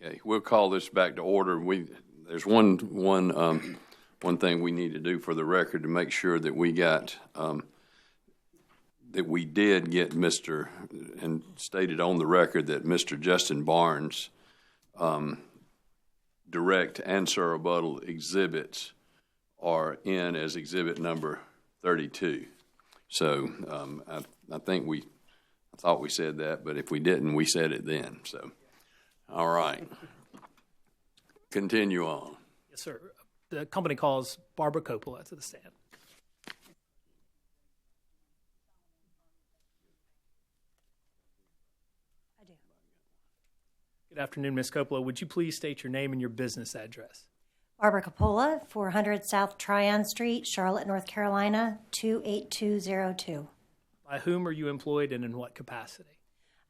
Okay, we'll call this back to order. There's one thing we need to do for the record to make sure that we got that we did get Mr. and stated on the record that Mr. Justin Barnes' direct answer rebuttal exhibits are in as exhibit number 32. So I thought we said that, but if we didn't, we said it then. So, all right. Continue on. Yes, sir. The company calls Barbara Coppola to the stand. I do. Good afternoon, Ms. Coppola. Would you please state your name and your business address? Barbara Coppola, 400 South Tryon Street, Charlotte, North Carolina, 28202. By whom are you employed and in what capacity?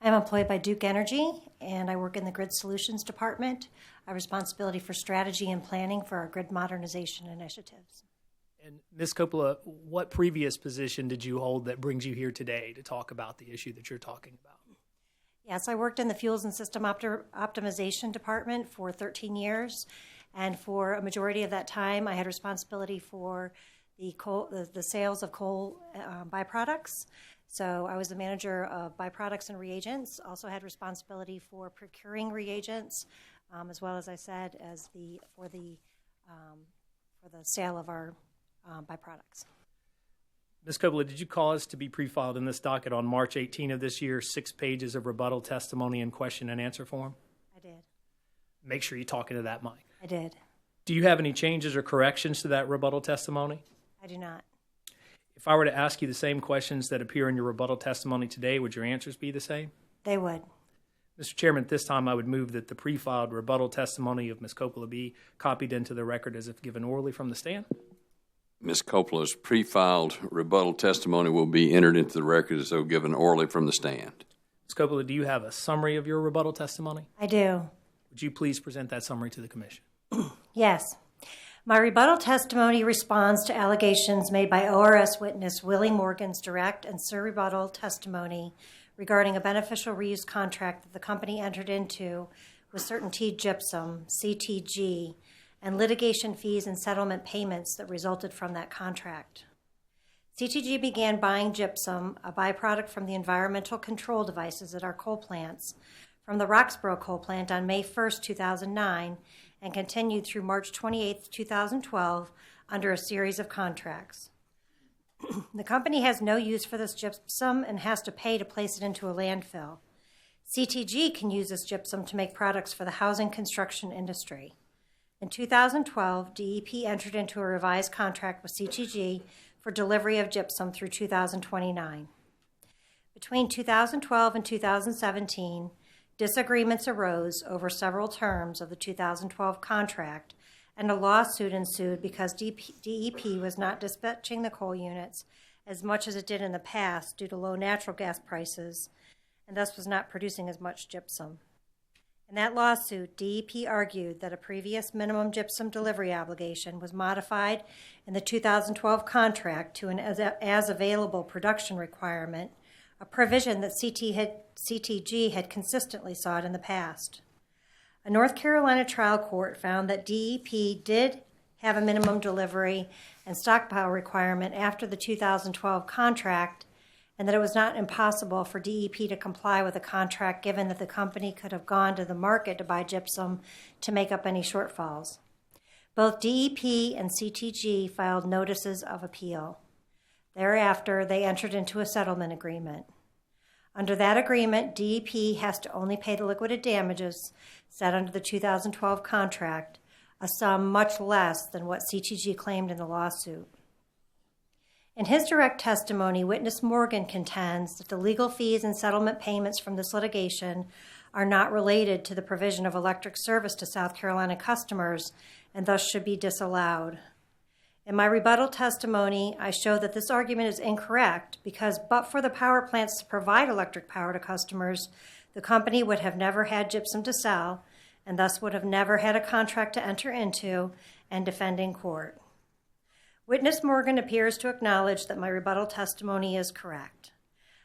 I'm employed by Duke Energy, and I work in the Grid Solutions Department. I have responsibility for strategy and planning for our grid modernization initiatives. And Ms. Coppola, what previous position did you hold that brings you here today to talk about the issue that you're talking about? Yes, I worked in the Fuels and System Optimization Department for 13 years, and for a majority of that time, I had responsibility for the sales of coal byproducts. So I was the manager of byproducts and reagents, also had responsibility for procuring reagents, as well as I said, for the sale of our byproducts. Ms. Coppola, did you cause to be pre-filed in this docket on March 18 of this year 6 pages of rebuttal testimony and question and answer form? I did. Make sure you talk into that mic. I did. Do you have any changes or corrections to that rebuttal testimony? I do not. If I were to ask you the same questions that appear in your rebuttal testimony today, would your answers be the same? They would. Mr. Chairman, at this time I would move that the pre-filed rebuttal testimony of Ms. Coppola be copied into the record as if given orally from the stand. Ms. Coppola's pre-filed rebuttal testimony will be entered into the record as though given orally from the stand. Ms. Coppola, do you have a summary of your rebuttal testimony? I do. Would you please present that summary to the Commission? Yes. My rebuttal testimony responds to allegations made by ORS witness Willie Morgan's direct and surrebuttal testimony regarding a beneficial reuse contract that the company entered into with Certainty Gypsum, CTG, and litigation fees and settlement payments that resulted from that contract. CTG began buying gypsum, a byproduct from the environmental control devices at our coal plants, from the Roxborough coal plant on May 1, 2009, and continued through March 28, 2012, under a series of contracts. The company has no use for this gypsum and has to pay to place it into a landfill. CTG can use this gypsum to make products for the housing construction industry. In 2012, DEP entered into a revised contract with CTG for delivery of gypsum through 2029. Between 2012 and 2017, disagreements arose over several terms of the 2012 contract, and a lawsuit ensued because DEP was not dispatching the coal units as much as it did in the past due to low natural gas prices, and thus was not producing as much gypsum. In that lawsuit, DEP argued that a previous minimum gypsum delivery obligation was modified in the 2012 contract to an as-available production requirement, a provision that CTG had consistently sought in the past. A North Carolina trial court found that DEP did have a minimum delivery and stockpile requirement after the 2012 contract, and that it was not impossible for DEP to comply with the contract given that the company could have gone to the market to buy gypsum to make up any shortfalls. Both DEP and CTG filed notices of appeal. Thereafter, they entered into a settlement agreement. Under that agreement, DEP has to only pay the liquidated damages set under the 2012 contract, a sum much less than what CTG claimed in the lawsuit. In his direct testimony, witness Morgan contends that the legal fees and settlement payments from this litigation are not related to the provision of electric service to South Carolina customers and thus should be disallowed. In my rebuttal testimony, I show that this argument is incorrect because but for the power plants to provide electric power to customers, the company would have never had gypsum to sell and thus would have never had a contract to enter into and defend in court. Witness Morgan appears to acknowledge that my rebuttal testimony is correct.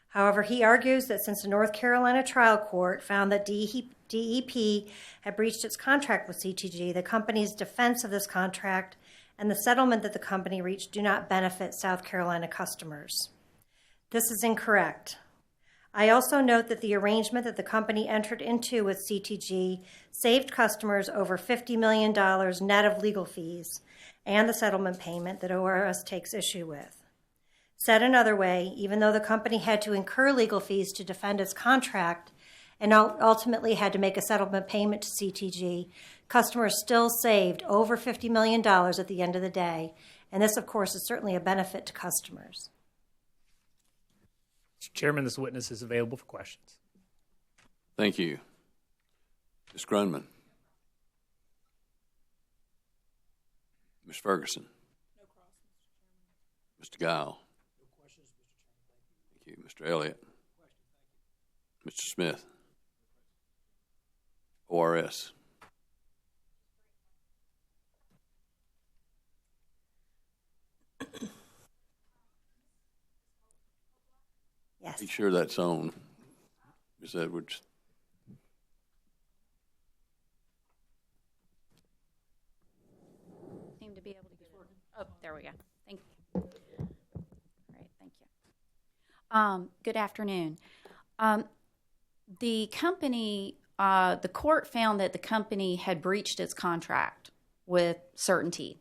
However, he argues that since the North Carolina trial court found that DEP had breached its contract with CTG, the company's defense of this contract and the settlement that the company reached do not benefit South Carolina customers. This is incorrect. I also note that the arrangement that the company entered into with CTG saved customers over $50 million net of legal fees and the settlement payment that ORS takes issue with. Said another way, even though the company had to incur legal fees to defend its contract and ultimately had to make a settlement payment to CTG, customers still saved over $50 million at the end of the day, and this, of course, is certainly a benefit to customers. Mr. Chairman, this witness is available for questions. Thank you. Ms. Grunman. Ms. Ferguson. No cross, Mr. Mr. Chairman. Guile. No questions, Mr. Chairman. Thank you. Mr. Elliott. Mr. Smith. ORS. Yes. Make sure that's on, Ms. Edwards. Seem to be able to get it. Oh, there we go. Thank you. All right, thank you. Good afternoon. The company, the court found that the company had breached its contract with certainty.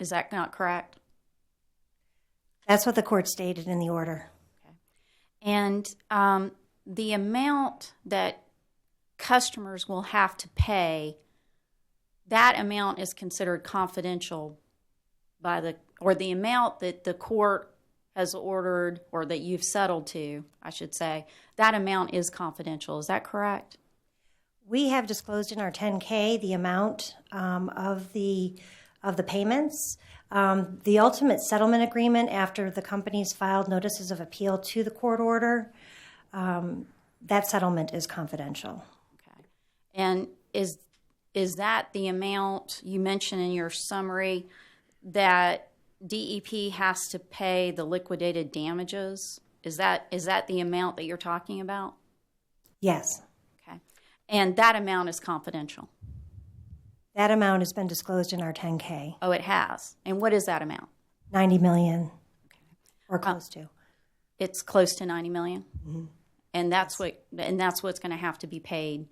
Is that not correct? That's what the court stated in the order. Okay. And the amount that customers will have to pay, that amount is considered confidential by the amount that the court has ordered or that you've settled to, I should say, that amount is confidential. Is that correct? We have disclosed in our 10-K the amount of the payments. The ultimate settlement agreement after the companies filed notices of appeal to the court order, that settlement is confidential. Okay. And is that the amount you mentioned in your summary that DEP has to pay the liquidated damages? Is that the amount that you're talking about? Yes. Okay. And that amount is confidential? That amount has been disclosed in our 10-K. Oh, it has. And what is that amount? $90 million, or close to. It's close to $90 million? Mm-hmm. And that's what's going to have to be paid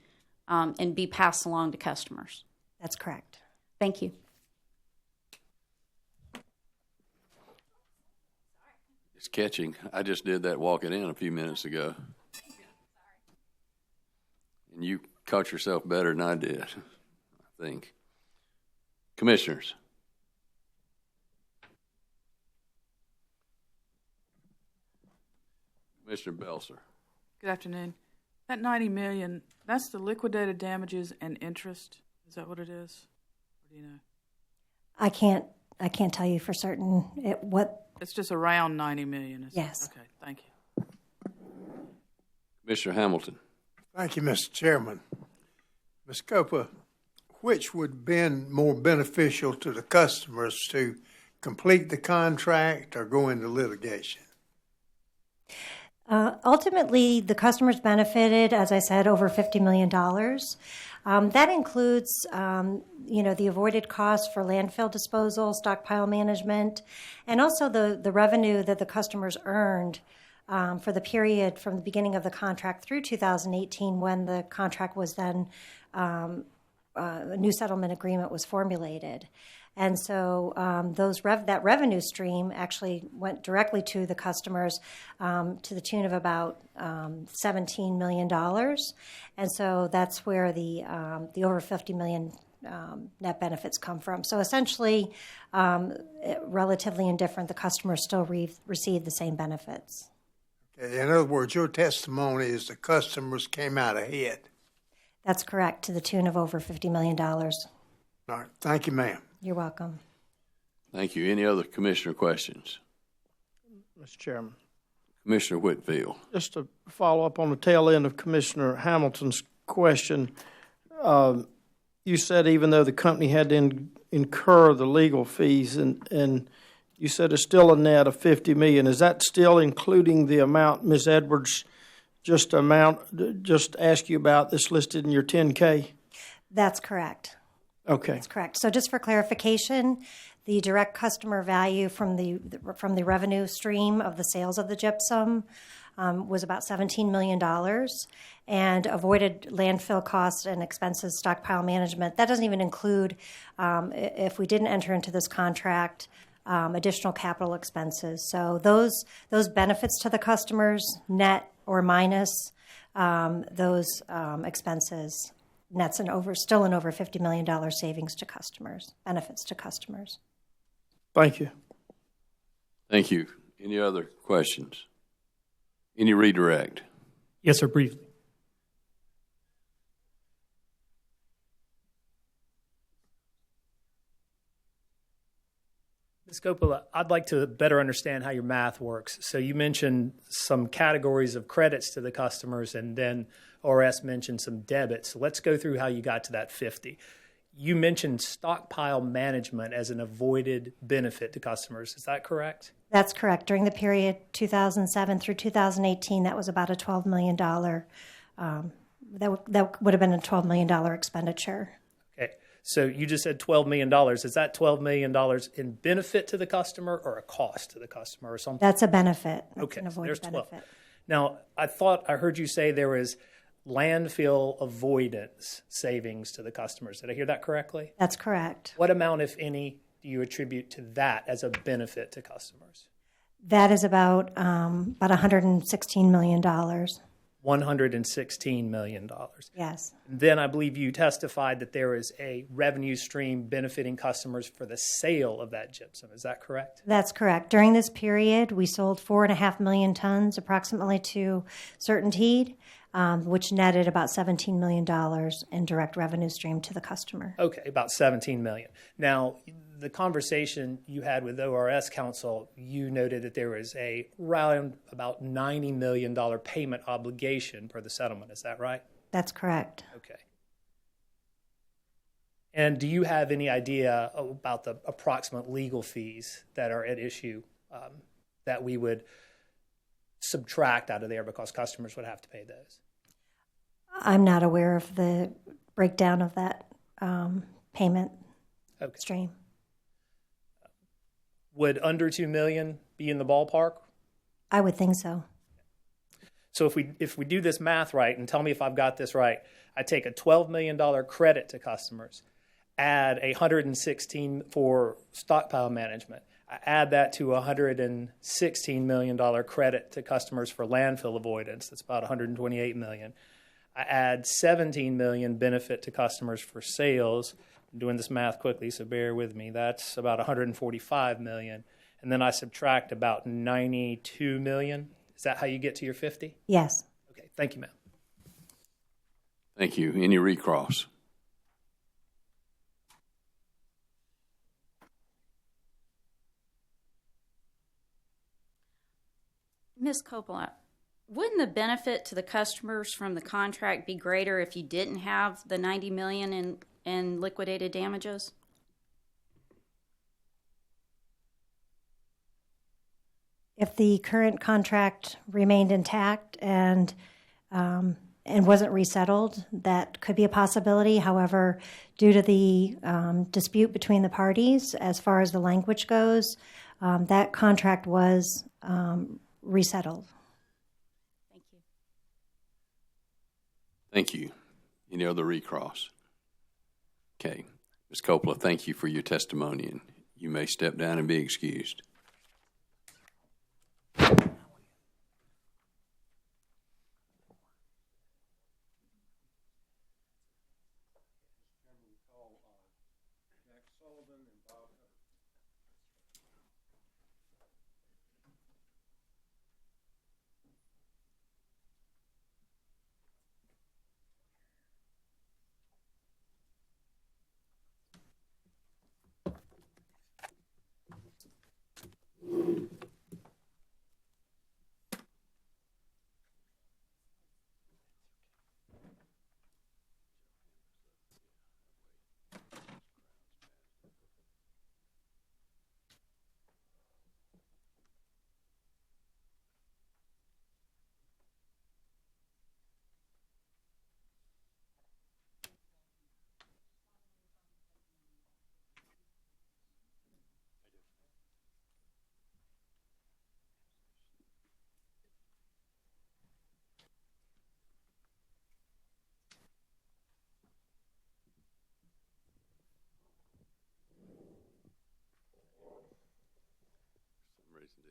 and be passed along to customers. That's correct. Thank you. It's catching. I just did that walking in a few minutes ago. And you caught yourself better than I did, I think. Commissioners. Commissioner Belser. Good afternoon. That $90 million, that's the liquidated damages and interest. Is that what it is? Or do you know? I can't tell you for certain what. It's just around $90 million. Yes. Okay, thank you. Commissioner Hamilton. Thank you, Mr. Chairman. Ms. Copa, which would have been more beneficial to the customers, to complete the contract or go into litigation? Ultimately, the customers benefited, as I said, over $50 million. That includes, the avoided costs for landfill disposal, stockpile management, and also the revenue that the customers earned for the period from the beginning of the contract through 2018, when the contract was then a new settlement agreement was formulated. And so that revenue stream actually went directly to the customers to the tune of about $17 million. And so that's where the over $50 million net benefits come from. So essentially, relatively indifferent, the customers still receive the same benefits. Okay. In other words, your testimony is the customers came out ahead. That's correct, to the tune of over $50 million. All right. Thank you, ma'am. You're welcome. Thank you. Any other commissioner questions? Mr. Chairman, Commissioner Whitfield. just to follow up on the tail end of Commissioner Hamilton's question, you said even though the company had to incur the legal fees, and you said it's still a net of $50 million. Is that still including the amount Ms. Edwards just asked you about that's listed in your 10K? That's correct. Okay. That's correct. So just for clarification, the direct customer value from the revenue stream of the sales of the gypsum was about $17 million, and avoided landfill costs and expenses, stockpile management. That doesn't even include, if we didn't enter into this contract, additional capital expenses. So those benefits to the customers, net or minus those expenses, nets still an over $50 million savings to customers, benefits to customers. Thank you. Thank you. Any other questions? Any redirect? Yes, sir, briefly. Ms. Coppola, I'd like to better understand how your math works. So you mentioned some categories of credits to the customers, and then ORS mentioned some debits. So let's go through how you got to that 50. You mentioned stockpile management as an avoided benefit to customers. Is that correct? That's correct. During the period 2007 through 2018, that was about a $12 million, that would have been a $12 million expenditure. Okay. So you just said $12 million. Is that $12 million in benefit to the customer or a cost to the customer or something? That's a benefit. That's okay, an avoided there's 12. benefit. Now, I thought I heard you say there was landfill avoidance savings to the customers. Did I hear that correctly? That's correct. What amount, if any, do you attribute to that as a benefit to customers? That is about $116 million. $116 million. Yes. Then I believe you testified that there is a revenue stream benefiting customers for the sale of that gypsum. Is that correct? That's correct. During this period, we sold 4.5 million tons approximately to Certainteed, which netted about $17 million in direct revenue stream to the customer. Okay, about $17 million. Now, the conversation you had with ORS counsel, you noted that there was a around about $90 million payment obligation per the settlement. Is that right? That's correct. Okay. And do you have any idea about the approximate legal fees that are at issue that we would subtract out of there because customers would have to pay those? I'm not aware of the breakdown of that payment stream. Would under $2 million be in the ballpark? I would think so. So if we do this math right, and tell me if I've got this right, I take a $12 million credit to customers, add $116 for stockpile management. I add that to $116 million credit to customers for landfill avoidance. That's about $128 million. I add $17 million benefit to customers for sales. I'm doing this math quickly, so bear with me. That's about $145 million. And then I subtract about $92 million. Is that how you get to your 50? Yes. Okay, thank you, ma'am. Thank you. Any recross? Ms. Coppola, wouldn't the benefit to the customers from the contract be greater if you didn't have the $90 million in liquidated damages? If the current contract remained intact and wasn't resettled, that could be a possibility. However, due to the dispute between the parties, as far as the language goes, that contract was resettled. Thank you. Thank you. Any other recross? Okay. Ms. Coppola, thank you for your testimony, and you may step down and be excused.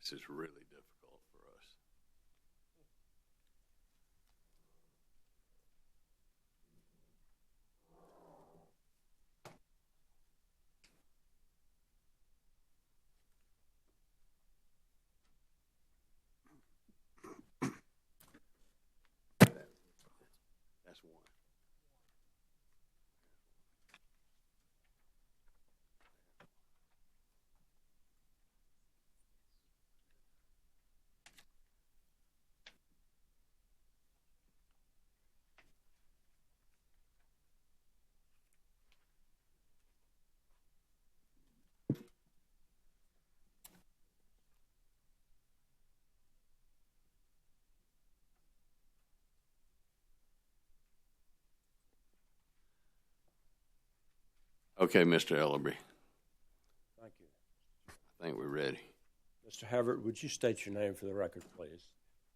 This is really difficult for us. That's one. Okay, Mr. Ellerby, Thank you. I think we're ready. Mr. Havert, would you state your name for the record, please?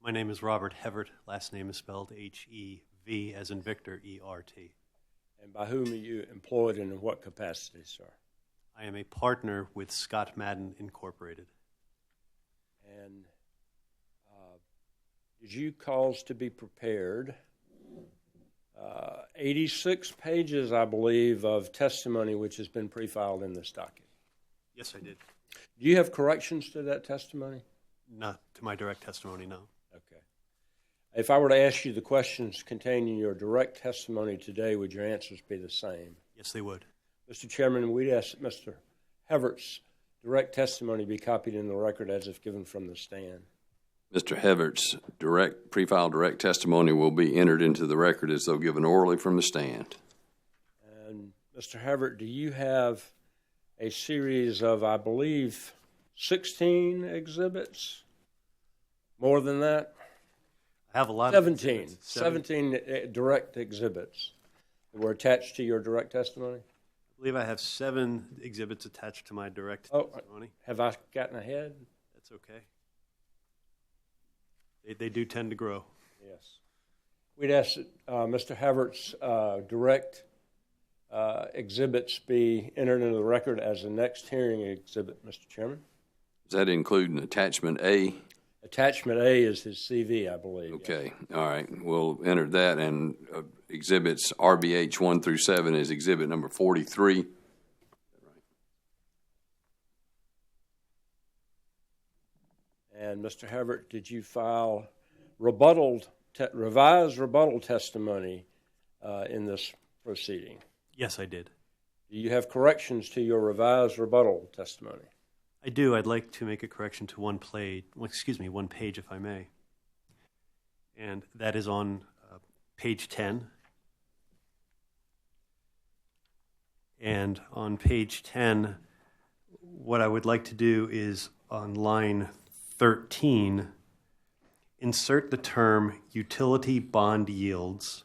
My name is Robert Hevert. Last name is spelled H-E-V as in Victor, E-R-T. And by whom are you employed and in what capacity, sir? I am a partner with Scott Madden Incorporated. And did you cause to be prepared 86 pages, I believe, of testimony which has been pre-filed in this docket? Yes, I did. Do you have corrections to that testimony? Not to my direct testimony, no. Okay. If I were to ask you the questions contained in your direct testimony today, would your answers be the same? Yes, they would. Mr. Chairman, we'd ask that Mr. Hevert's direct testimony be copied in the record as if given from the stand. Mr. Hevert's pre-filed direct testimony will be entered into the record as though given orally from the stand. And Mr. Havert, do you have a series of, I believe, 16 exhibits? More than that? I have a lot 17. of 17 direct exhibits that were attached to your direct testimony? I believe I have 7 exhibits attached to my direct testimony. Have I gotten ahead? That's okay. They do tend to grow. Yes. We'd ask that Mr. Havert's direct exhibits be entered into the record as the next hearing exhibit, Mr. Chairman. Does that include an attachment A? Attachment A is his CV, I believe. Okay, yes. All right. We'll enter that, and exhibits RBH 1 through 7 is exhibit number 43. And Mr. Havert, did you file revised rebuttal testimony in this proceeding? Yes, I did. Do you have corrections to your revised rebuttal testimony? I do. I'd like to make a correction to one page, if I may. And that is on page 10. And on page 10, what I would like to do is on line 13, insert the term utility bond yields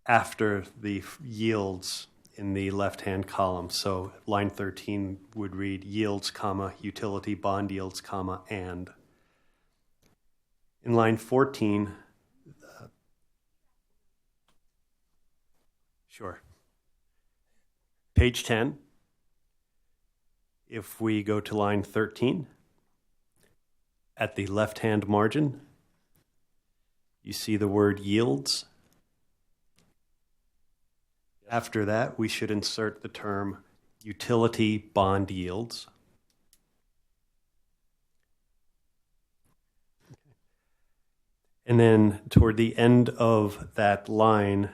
after the yields in the left-hand column. So line 13 would read yields, comma, utility bond yields, comma, and. In line 14, sure. Page 10, if we go to line 13, at the left-hand margin, you see the word yields. After that, we should insert the term utility bond yields. And then toward the end of that line,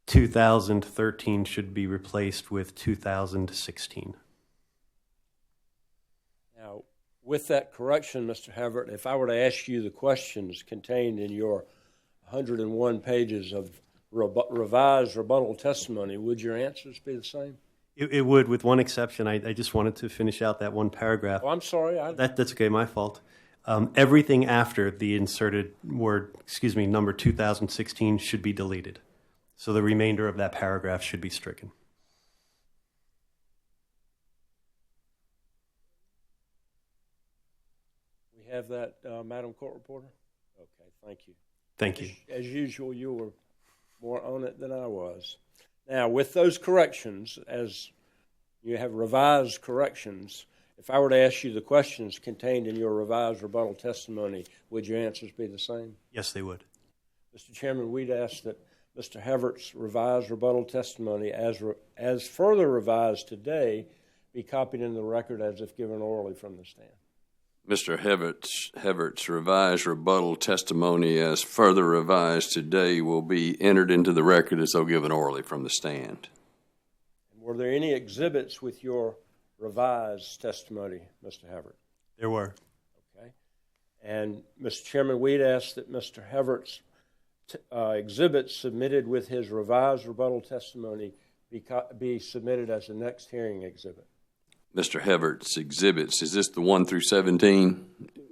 2013 should be replaced with 2016. Now, with that correction, Mr. Havert, if I were to ask you the questions contained in your 101 pages of revised rebuttal testimony, would your answers be the same? It would, with one exception. I just wanted to finish out that one paragraph. Oh, I'm sorry. That's okay, my fault. Everything after the inserted word, number 2016 should be deleted. So the remainder of that paragraph should be stricken. We have that, Madam Court Reporter? Okay, thank you. Thank you. As usual, you were more on it than I was. Now, with those corrections, as you have revised corrections, If I were to ask you the questions contained in your revised rebuttal testimony, would your answers be the same? Yes, they would. Mr. Chairman, we'd ask that Mr. Hevert's revised rebuttal testimony, as further revised today, be copied in the record as if given orally from the stand. Mr. Hevert's revised rebuttal testimony as further revised today will be entered into the record as though given orally from the stand. Were there any exhibits with your revised testimony, Mr. Hevert? There were. Okay. And, Mr. Chairman, we'd ask that Mr. Hevert's exhibits submitted with his revised rebuttal testimony be submitted as the next hearing exhibit. Mr. Hevert's exhibits, is this the 1 through 17?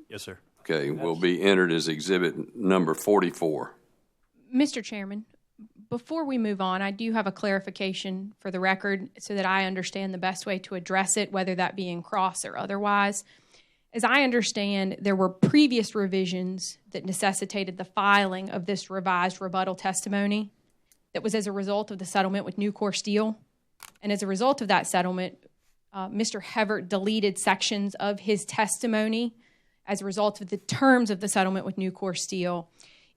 Yes, sir. Okay, will be entered as exhibit number 44. Mr. Chairman, before we move on, I do have a clarification for the record so that I understand the best way to address it, whether that be in cross or otherwise. As I understand, there were previous revisions that necessitated the filing of this revised rebuttal testimony that was as a result of the settlement with Nucor Steel. And as a result of that settlement, Mr. Hevert deleted sections of his testimony as a result of the terms of the settlement with Nucor Steel.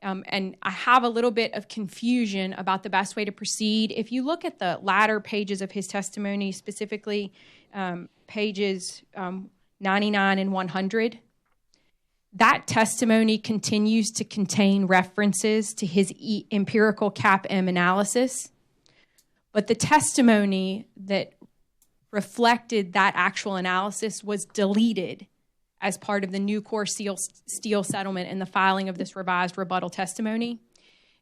And I have a little bit of confusion about the best way to proceed. If you look at the latter pages of his testimony, specifically pages 99 and 100, that testimony continues to contain references to his empirical CAP-M analysis. But the testimony that reflected that actual analysis was deleted as part of the Nucor Steel settlement and the filing of this revised rebuttal testimony.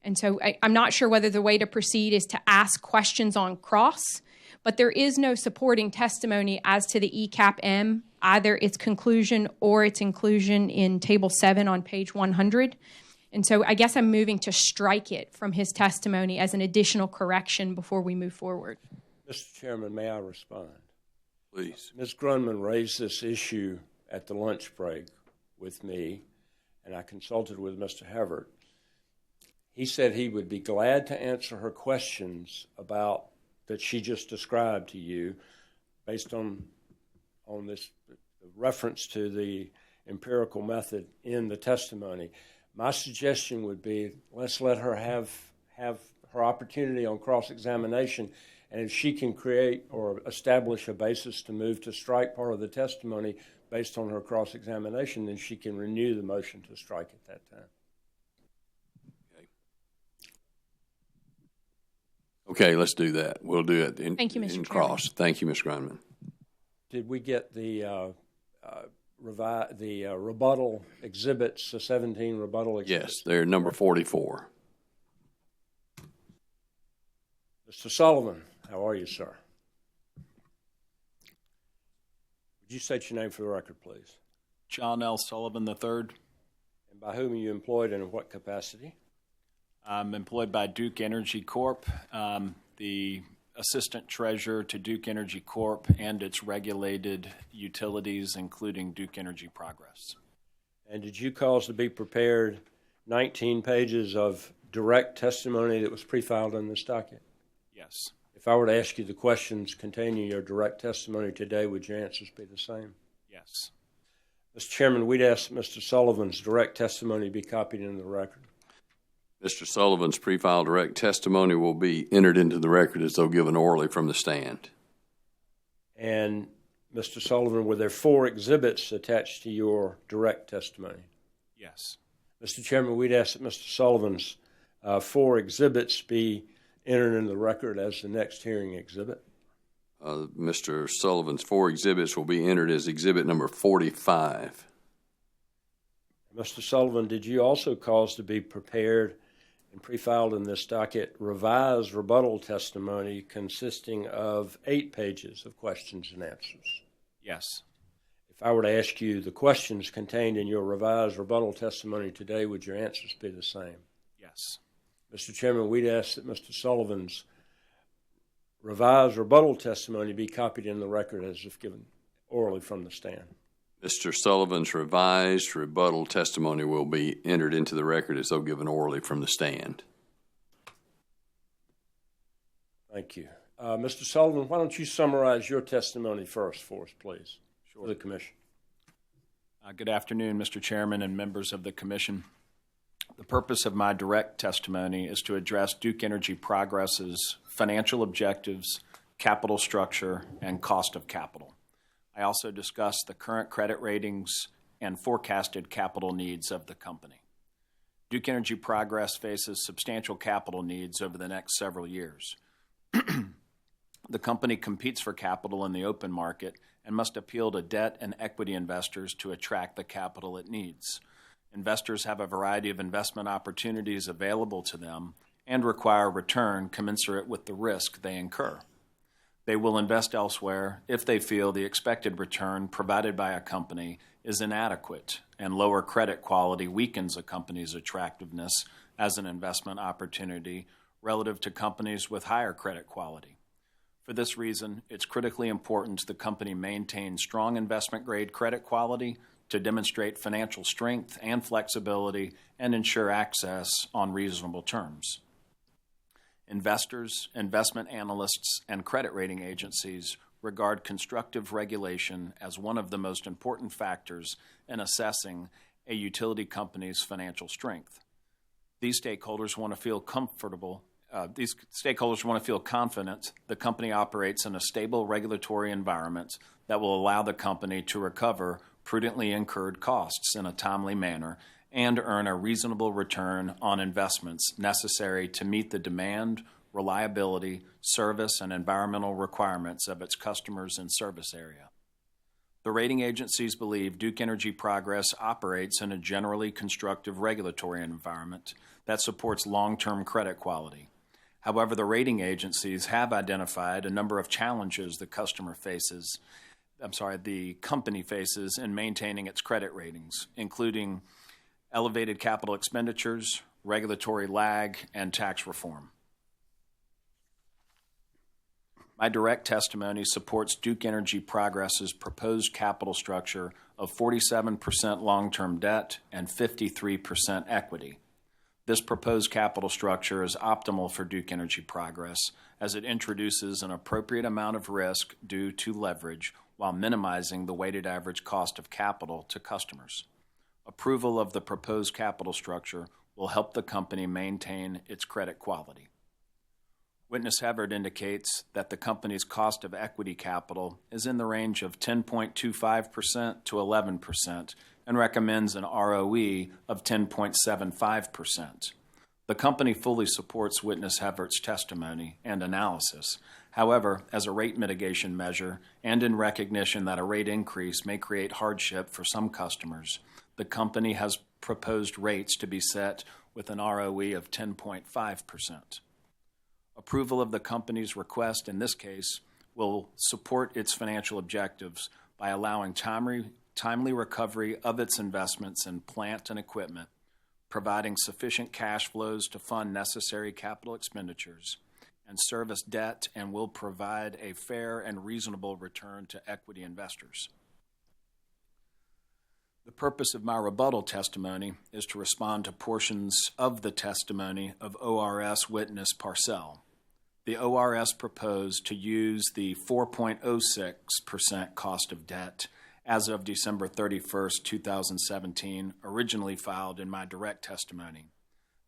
And so I'm not sure whether the way to proceed is to ask questions on cross, but there is no supporting testimony as to the ECAP-M, either its conclusion or its inclusion in Table 7 on page 100. And so I guess I'm moving to strike it from his testimony as an additional correction before we move forward. Mr. Chairman, may I respond? Please. Ms. Grunman raised this issue at the lunch break with me, and I consulted with Mr. Hevert. He said he would be glad to answer her questions about that she just described to you based on this reference to the empirical method in the testimony. My suggestion would be let's let her have her opportunity on cross-examination, and if she can create or establish a basis to move to strike part of the testimony based on her cross-examination, then she can renew the motion to strike at that time. Okay, let's do that. We'll do it in, Thank you, Mr. in Chairman. cross. Thank you, Ms. Grunman. Did we get the rebuttal exhibits, the 17 rebuttal exhibits? Yes, they're number 44. Mr. Sullivan, how are you, sir? Would you state your name for the record, please? John L. Sullivan III. And by whom are you employed and in what capacity? I'm employed by Duke Energy Corp., the assistant treasurer to Duke Energy Corp. And its regulated utilities, including Duke Energy Progress. And did you cause to be prepared 19 pages of direct testimony that was pre-filed in this docket? Yes. If I were to ask you the questions containing your direct testimony today, would your answers be the same? Yes. Mr. Chairman, we'd ask that Mr. Sullivan's direct testimony be copied into the record. Mr. Sullivan's pre-filed direct testimony will be entered into the record as though given orally from the stand. And, Mr. Sullivan, were there 4 exhibits attached to your direct testimony? Yes. Mr. Chairman, we'd ask that Mr. Sullivan's 4 exhibits be entered into the record as the next hearing exhibit. Mr. Sullivan's 4 exhibits will be entered as exhibit number 45. Mr. Sullivan, did you also cause to be prepared and pre-filed in this docket revised rebuttal testimony consisting of 8 pages of questions and answers? Yes. If I were to ask you the questions contained in your revised rebuttal testimony today, would your answers be the same? Yes. Mr. Chairman, we'd ask that Mr. Sullivan's revised rebuttal testimony be copied in the record as if given orally from the stand. Mr. Sullivan's revised rebuttal testimony will be entered into the record as though given orally from the stand. Thank you. Mr. Sullivan, why don't you summarize your testimony first for us, please? For the Commission. Good afternoon, Mr. Chairman and members of the Commission. The purpose of my direct testimony is to address Duke Energy Progress's financial objectives, capital structure, and cost of capital. I also discuss the current credit ratings and forecasted capital needs of the company. Duke Energy Progress faces substantial capital needs over the next several years. The company competes for capital in the open market and must appeal to debt and equity investors to attract the capital it needs. Investors have a variety of investment opportunities available to them and require a return commensurate with the risk they incur. They will invest elsewhere if they feel the expected return provided by a company is inadequate and lower credit quality weakens a company's attractiveness as an investment opportunity relative to companies with higher credit quality. For this reason, it's critically important the company maintain strong investment-grade credit quality to demonstrate financial strength and flexibility and ensure access on reasonable terms. Investors, investment analysts, and credit rating agencies regard constructive regulation as one of the most important factors in assessing a utility company's financial strength. These stakeholders want to feel confident the company operates in a stable regulatory environment that will allow the company to recover prudently incurred costs in a timely manner and earn a reasonable return on investments necessary to meet the demand, reliability, service, and environmental requirements of its customers and service area. The rating agencies believe Duke Energy Progress operates in a generally constructive regulatory environment that supports long-term credit quality. However, the rating agencies have identified a number of challenges the company faces in maintaining its credit ratings, including elevated capital expenditures, regulatory lag, and tax reform. My direct testimony supports Duke Energy Progress's proposed capital structure of 47% long-term debt and 53% equity. This proposed capital structure is optimal for Duke Energy Progress as it introduces an appropriate amount of risk due to leverage while minimizing the weighted average cost of capital to customers. Approval of the proposed capital structure will help the company maintain its credit quality. Witness Havard indicates that the company's cost of equity capital is in the range of 10.25% to 11% and recommends an ROE of 10.75%. The company fully supports Witness Havard's testimony and analysis. However, as a rate mitigation measure and in recognition that a rate increase may create hardship for some customers, the company has proposed rates to be set with an ROE of 10.5%. Approval of the company's request in this case will support its financial objectives by allowing timely recovery of its investments in plant and equipment, providing sufficient cash flows to fund necessary capital expenditures, and service debt, and will provide a fair and reasonable return to equity investors. The purpose of my rebuttal testimony is to respond to portions of the testimony of ORS witness Parcell. The ORS proposed to use the 4.06% cost of debt as of December 31st, 2017, originally filed in my direct testimony.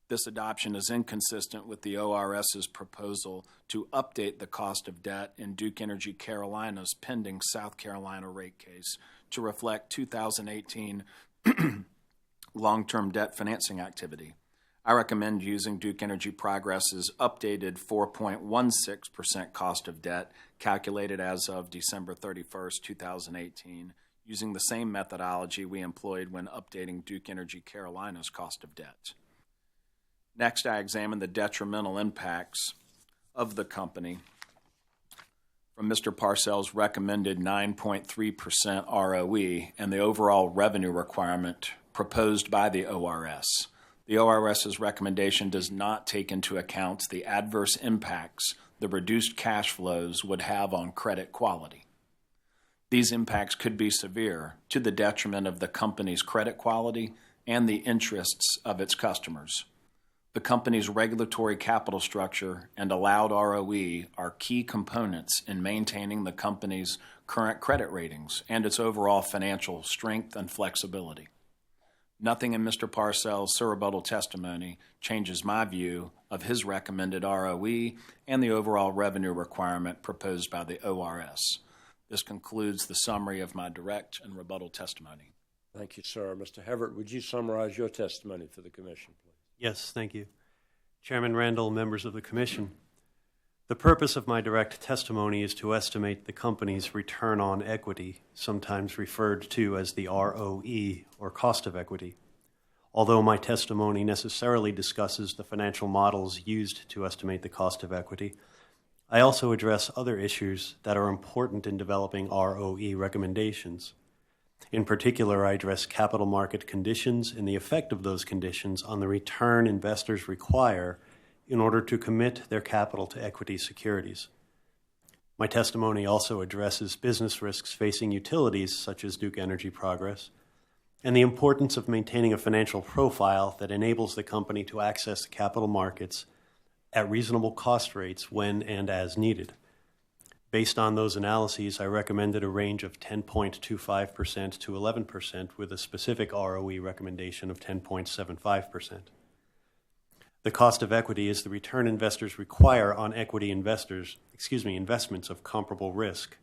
This adoption is inconsistent with the ORS's proposal to update the cost of debt in Duke Energy Carolina's pending South Carolina rate case to reflect 2018 long-term debt financing activity. I recommend using Duke Energy Progress's updated 4.16% cost of debt calculated as of December 31st, 2018, using the same methodology we employed when updating Duke Energy Carolina's cost of debt. Next, I examine the detrimental impacts of the company from Mr. Parcell's recommended 9.3% ROE and the overall revenue requirement proposed by the ORS. The ORS's recommendation does not take into account the adverse impacts the reduced cash flows would have on credit quality. These impacts could be severe to the detriment of the company's credit quality and the interests of its customers. The company's regulatory capital structure and allowed ROE are key components in maintaining the company's current credit ratings and its overall financial strength and flexibility. Nothing in Mr. Parcells' surrebuttal testimony changes my view of his recommended ROE and the overall revenue requirement proposed by the ORS. This concludes the summary of my direct and rebuttal testimony. Thank you, sir. Mr. Havert, would you summarize your testimony for the Commission, please? Yes, thank you. Chairman Randall, members of the Commission, the purpose of my direct testimony is to estimate the company's return on equity, sometimes referred to as the ROE, or cost of equity. Although my testimony necessarily discusses the financial models used to estimate the cost of equity, I also address other issues that are important in developing ROE recommendations. In particular, I address capital market conditions and the effect of those conditions on the return investors require in order to commit their capital to equity securities. My testimony also addresses business risks facing utilities such as Duke Energy Progress and the importance of maintaining a financial profile that enables the company to access the capital markets at reasonable cost rates when and as needed. Based on those analyses, I recommended a range of 10.25% to 11% with a specific ROE recommendation of 10.75%. The cost of equity is the return investors require on equity investments of comparable risk.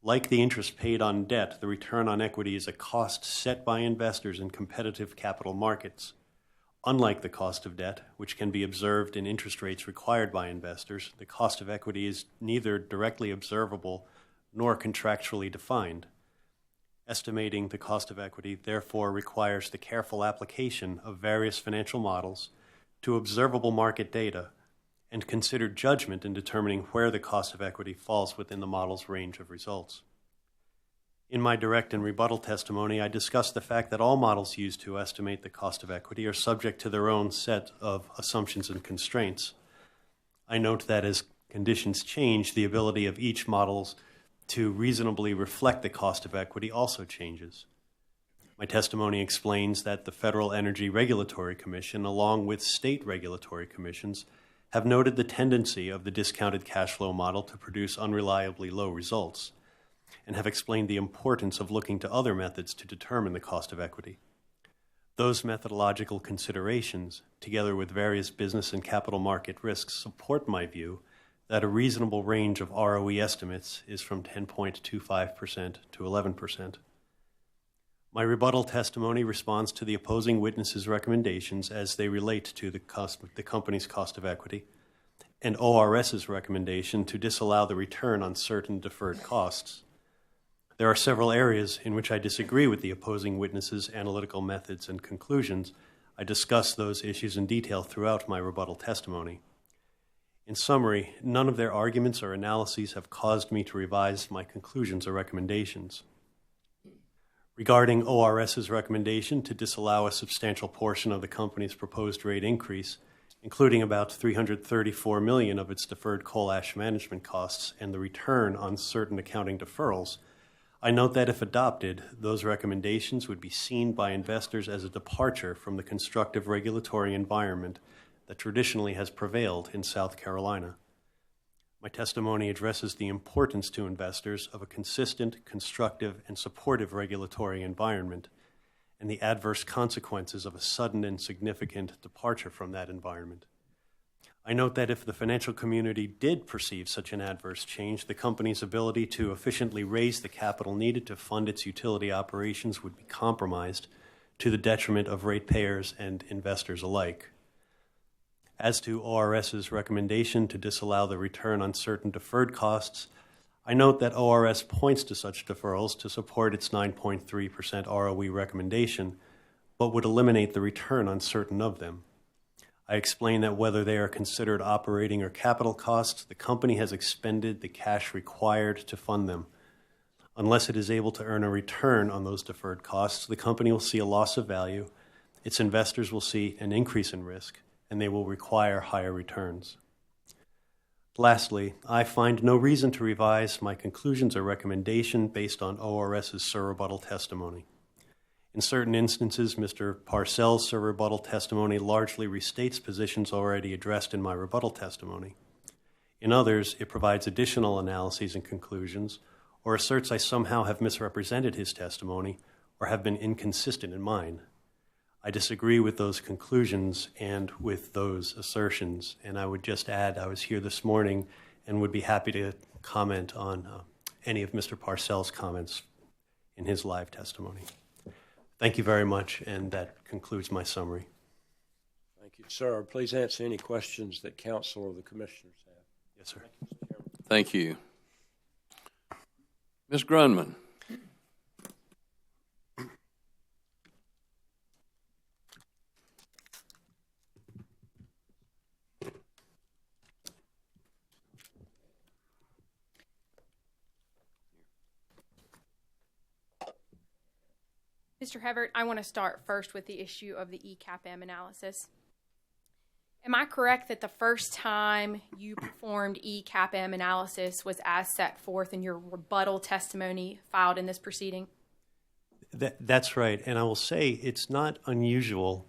Like the interest paid on debt, the return on equity is a cost set by investors in competitive capital markets. Unlike the cost of debt, which can be observed in interest rates required by investors, the cost of equity is neither directly observable nor contractually defined. Estimating the cost of equity, therefore, requires the careful application of various financial models to observable market data and considered judgment in determining where the cost of equity falls within the model's range of results. In my direct and rebuttal testimony, I discussed the fact that all models used to estimate the cost of equity are subject to their own set of assumptions and constraints. I note that as conditions change, the ability of each model to reasonably reflect the cost of equity also changes. My testimony explains that the Federal Energy Regulatory Commission, along with state regulatory commissions, have noted the tendency of the discounted cash flow model to produce unreliably low results, and have explained the importance of looking to other methods to determine the cost of equity. Those methodological considerations, together with various business and capital market risks, support my view that a reasonable range of ROE estimates is from 10.25% to 11%. My rebuttal testimony responds to the opposing witnesses' recommendations as they relate to the company's cost of equity, and ORS's recommendation to disallow the return on certain deferred costs. There are several areas in which I disagree with the opposing witnesses' analytical methods and conclusions. I discuss those issues in detail throughout my rebuttal testimony. In summary, none of their arguments or analyses have caused me to revise my conclusions or recommendations. Regarding ORS's recommendation to disallow a substantial portion of the company's proposed rate increase, including about $334 million of its deferred coal ash management costs and the return on certain accounting deferrals, I note that if adopted, those recommendations would be seen by investors as a departure from the constructive regulatory environment that traditionally has prevailed in South Carolina. My testimony addresses the importance to investors of a consistent, constructive, and supportive regulatory environment and the adverse consequences of a sudden and significant departure from that environment. I note that if the financial community did perceive such an adverse change, the company's ability to efficiently raise the capital needed to fund its utility operations would be compromised to the detriment of ratepayers and investors alike. As to ORS's recommendation to disallow the return on certain deferred costs, I note that ORS points to such deferrals to support its 9.3% ROE recommendation, but would eliminate the return on certain of them. I explain that whether they are considered operating or capital costs, the company has expended the cash required to fund them. Unless it is able to earn a return on those deferred costs, the company will see a loss of value, its investors will see an increase in risk, and they will require higher returns. Lastly, I find no reason to revise my conclusions or recommendation based on ORS's surrebuttal testimony. In certain instances, Mr. Parcells' rebuttal testimony largely restates positions already addressed in my rebuttal testimony. In others, it provides additional analyses and conclusions, or asserts I somehow have misrepresented his testimony or have been inconsistent in mine. I disagree with those conclusions and with those assertions, and I would just add I was here this morning and would be happy to comment on any of Mr. Parcells' comments in his live testimony. Thank you very much, and that concludes my summary. Thank you, sir. Please answer any questions that counsel or the commissioners have. Yes, sir. Thank you. Ms. Grunman. Mr. Hevert, I want to start first with the issue of the ECAPM analysis. Am I correct that the first time you performed ECAPM analysis was as set forth in your rebuttal testimony filed in this proceeding? That's right, and I will say it's not unusual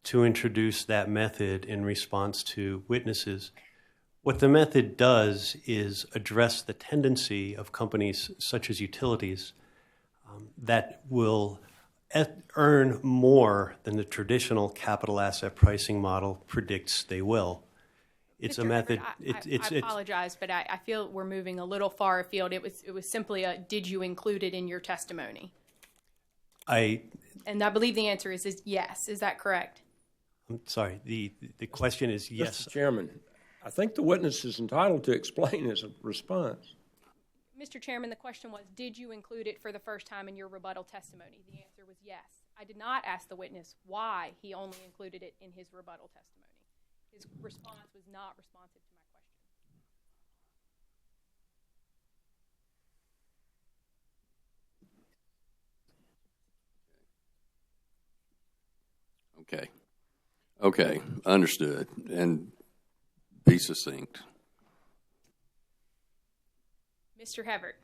to introduce that method in response to witnesses. What the method does is address the tendency of companies such as utilities that will earn more than the traditional capital asset pricing model predicts they will. It's Mr. a method. I apologize, but I feel we're moving a little far afield. It was simply a did you include it in your testimony? And I believe the answer is yes. Is that correct? I'm sorry. The question is yes. Mr. Chairman, I think the witness is entitled to explain his response. Mr. Chairman, the question was, did you include it for the first time in your rebuttal testimony? The answer was yes. I did not ask the witness why he only included it in his rebuttal testimony. His response was not responsive to my question. Okay, understood. And be succinct. Mr. Hevert,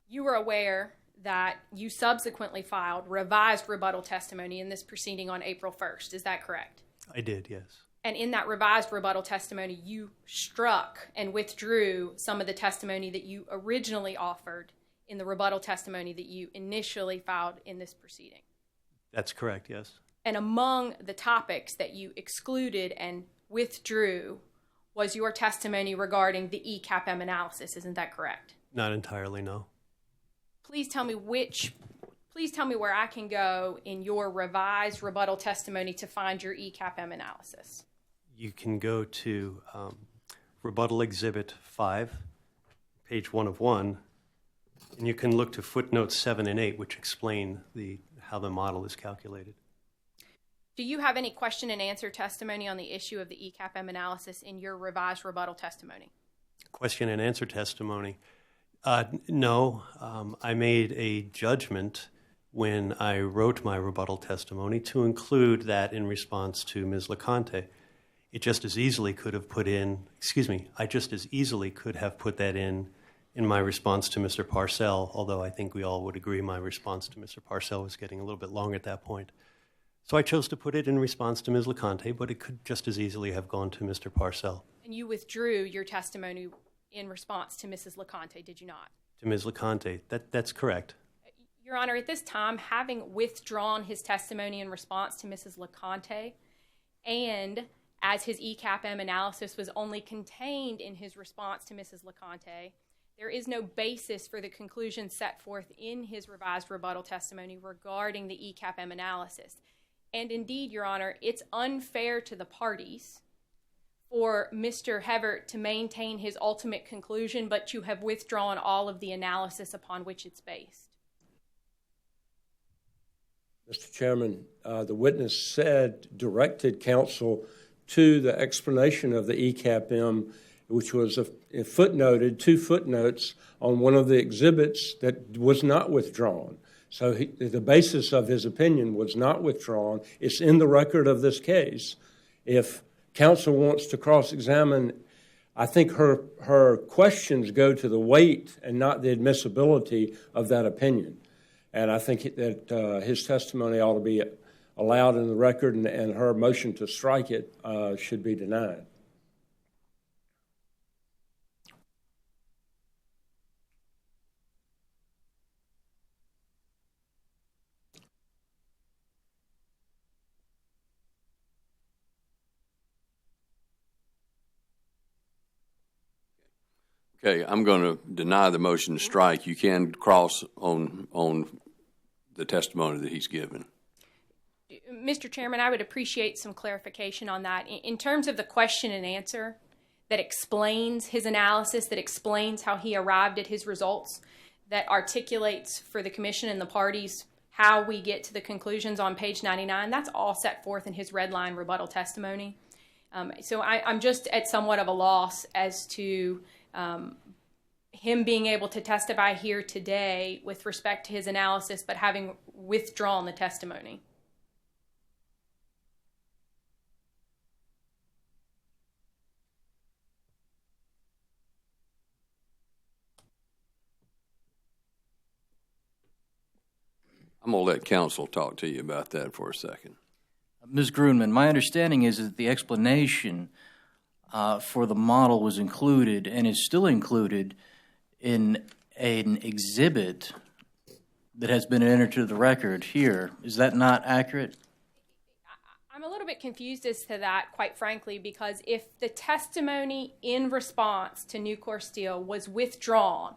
you were aware that you subsequently filed revised rebuttal testimony in this proceeding on April 1st. Is that correct? I did, yes. And in that revised rebuttal testimony, you struck and withdrew some of the testimony that you originally offered in the rebuttal testimony that you initially filed in this proceeding. That's correct, yes. And among the topics that you excluded and withdrew was your testimony regarding the ECAPM analysis. Isn't that correct? Not entirely, no. Please tell me where I can go in your revised rebuttal testimony to find your ECAPM analysis. You can go to Rebuttal Exhibit 5, page 1 of 1, and you can look to footnotes 7 and 8, which explain how the model is calculated. Do you have any question and answer testimony on the issue of the ECAPM analysis in your revised rebuttal testimony? Question and answer testimony. No. I made a judgment when I wrote my rebuttal testimony to include that in response to Ms. LeConte. I just as easily could have put that in my response to Mr. Parcell, although I think we all would agree my response to Mr. Parcell was getting a little bit long at that point. So I chose to put it in response to Ms. LeConte, but it could just as easily have gone to Mr. Parcell. And you withdrew your testimony in response to Mrs. LeConte, did you not? To Ms. LeConte. That's correct. Your Honor, at this time, having withdrawn his testimony in response to Mrs. LeConte, and as his ECAPM analysis was only contained in his response to Mrs. LeConte, there is no basis for the conclusion set forth in his revised rebuttal testimony regarding the ECAPM analysis. And indeed, Your Honor, it's unfair to the parties for Mr. Hevert to maintain his ultimate conclusion, but to have withdrawn all of the analysis upon which it's based. Mr. Chairman, the witness directed counsel to the explanation of the ECAPM, which was footnoted, 2 footnotes on one of the exhibits that was not withdrawn. So the basis of his opinion was not withdrawn. It's in the record of this case. If counsel wants to cross-examine, I think her questions go to the weight and not the admissibility of that opinion. And I think that his testimony ought to be allowed in the record, and her motion to strike it should be denied. Okay, I'm going to deny the motion to strike. You can cross on the testimony that he's given. Mr. Chairman, I would appreciate some clarification on that. In terms of the question and answer that explains his analysis, that explains how he arrived at his results, that articulates for the commission and the parties how we get to the conclusions on page 99, that's all set forth in his red line rebuttal testimony. So I'm just at somewhat of a loss as to him being able to testify here today with respect to his analysis, but having withdrawn the testimony. I'm going to let counsel talk to you about that for a second. Ms. Grunman, my understanding is that the explanation for the model was included and is still included in an exhibit that has been entered to the record here. Is that not accurate? I'm a little bit confused as to that, quite frankly, because if the testimony in response to Nucor Steel was withdrawn,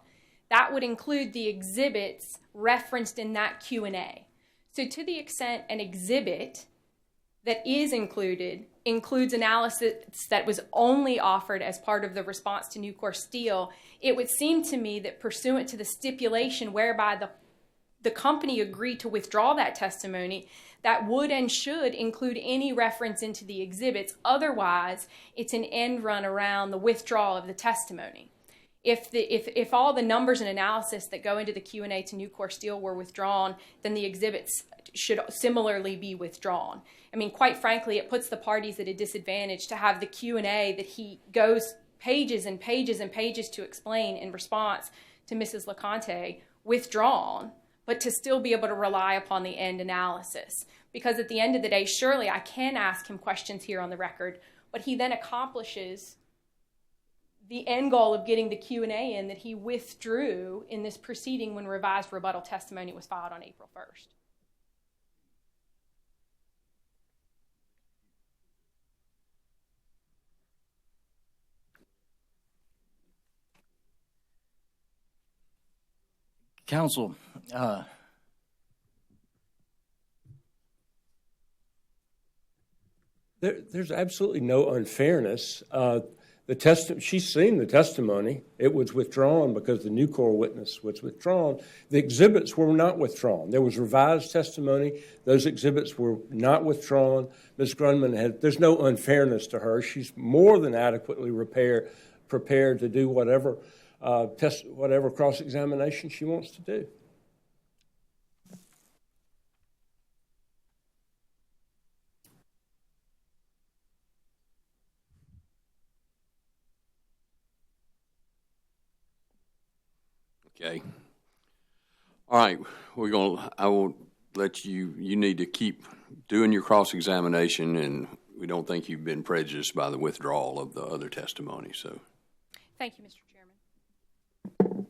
that would include the exhibits referenced in that Q&A. So to the extent an exhibit that is included includes analysis that was only offered as part of the response to Nucor Steel, it would seem to me that pursuant to the stipulation whereby the company agreed to withdraw that testimony, that would and should include any reference into the exhibits. Otherwise, it's an end run around the withdrawal of the testimony. If all the numbers and analysis that go into the Q&A to Nucor Steel were withdrawn, then the exhibits should similarly be withdrawn. I mean, quite frankly, it puts the parties at a disadvantage to have the Q&A that he goes pages and pages and pages to explain in response to Mrs. LeConte withdrawn, but to still be able to rely upon the end analysis. Because at the end of the day, surely I can ask him questions here on the record, but he then accomplishes the end goal of getting the Q&A in that he withdrew in this proceeding when revised rebuttal testimony was filed on April 1st. Counsel, there's absolutely no unfairness. She's seen the testimony. It was withdrawn because the Nucor witness was withdrawn. The exhibits were not withdrawn. There was revised testimony. Those exhibits were not withdrawn. Ms. Grunman there's no unfairness to her. She's more than adequately prepared to do whatever cross-examination she wants to do. Okay. All right. I will let you need to keep doing your cross-examination, and we don't think you've been prejudiced by the withdrawal of the other testimony. So, thank you, Mr. Chairman.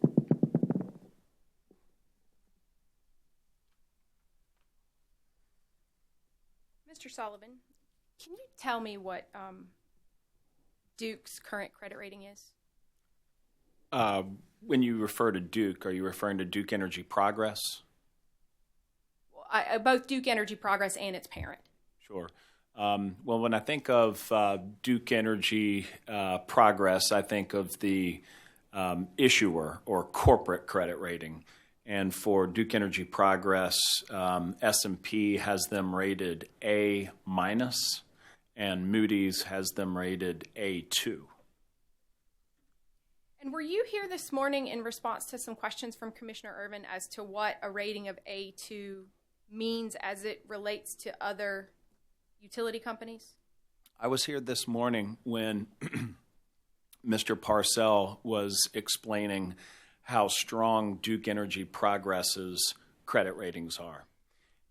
Mr. Sullivan, can you tell me what Duke's current credit rating is? When you refer to Duke, are you referring to Duke Energy Progress? Both Duke Energy Progress and its parent. Sure. Well, when I think of Duke Energy Progress, I think of the issuer or corporate credit rating. And for Duke Energy Progress, S&P has them rated A-, and Moody's has them rated A2. And were you here this morning in response to some questions from Commissioner Irvin as to what a rating of A2 means as it relates to other utility companies? I was here this morning when Mr. Parcell was explaining how strong Duke Energy Progress's credit ratings are.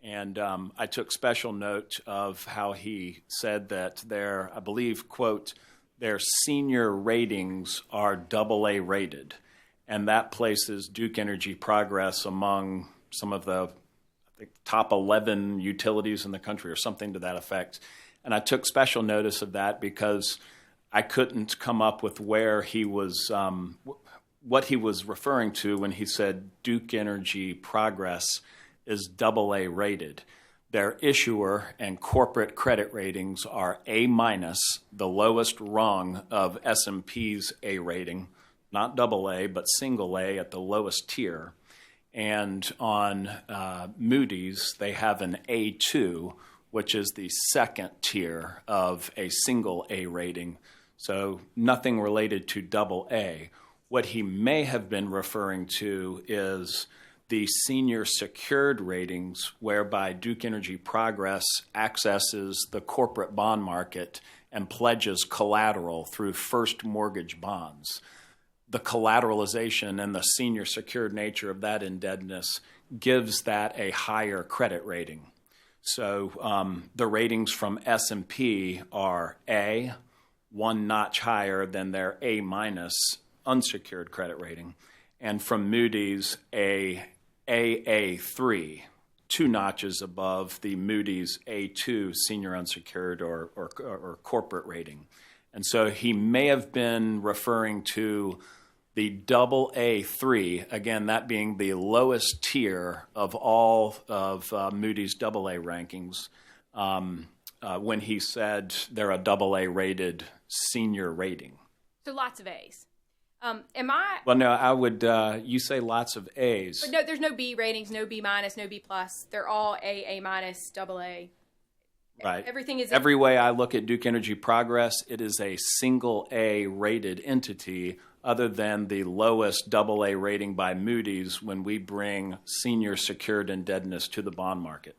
And I took special note of how he said that their, I believe, quote, their senior ratings are AA rated. And that places Duke Energy Progress among some of the, I think, top 11 utilities in the country or something to that effect. And I took special notice of that because I couldn't come up with where he was, what he was referring to when he said Duke Energy Progress is AA rated. Their issuer and corporate credit ratings are A-, the lowest rung of S&P's A rating, not AA, but single A at the lowest tier. And on Moody's, they have an A2, which is the second tier of a single A rating. So nothing related to AA. What he may have been referring to is the senior secured ratings, whereby Duke Energy Progress accesses the corporate bond market and pledges collateral through first mortgage bonds. The collateralization and the senior secured nature of that indebtedness gives that a higher credit rating. So the ratings from S&P are A, one notch higher than their A- unsecured credit rating, and from Moody's a AA3, two notches above the Moody's A2 senior unsecured or corporate rating. And so he may have been referring to the AA3, again, that being the lowest tier of all of Moody's AA rankings, when he said they're a AA rated senior rating. So lots of A's. Am I? Well, no, I would, you say lots of A's. But no, there's no B ratings, no B-, no B+. They're all A-, AA. Right. Everything is... Every way I look at Duke Energy Progress, it is a single A rated entity other than the lowest AA rating by Moody's when we bring senior secured indebtedness to the bond market.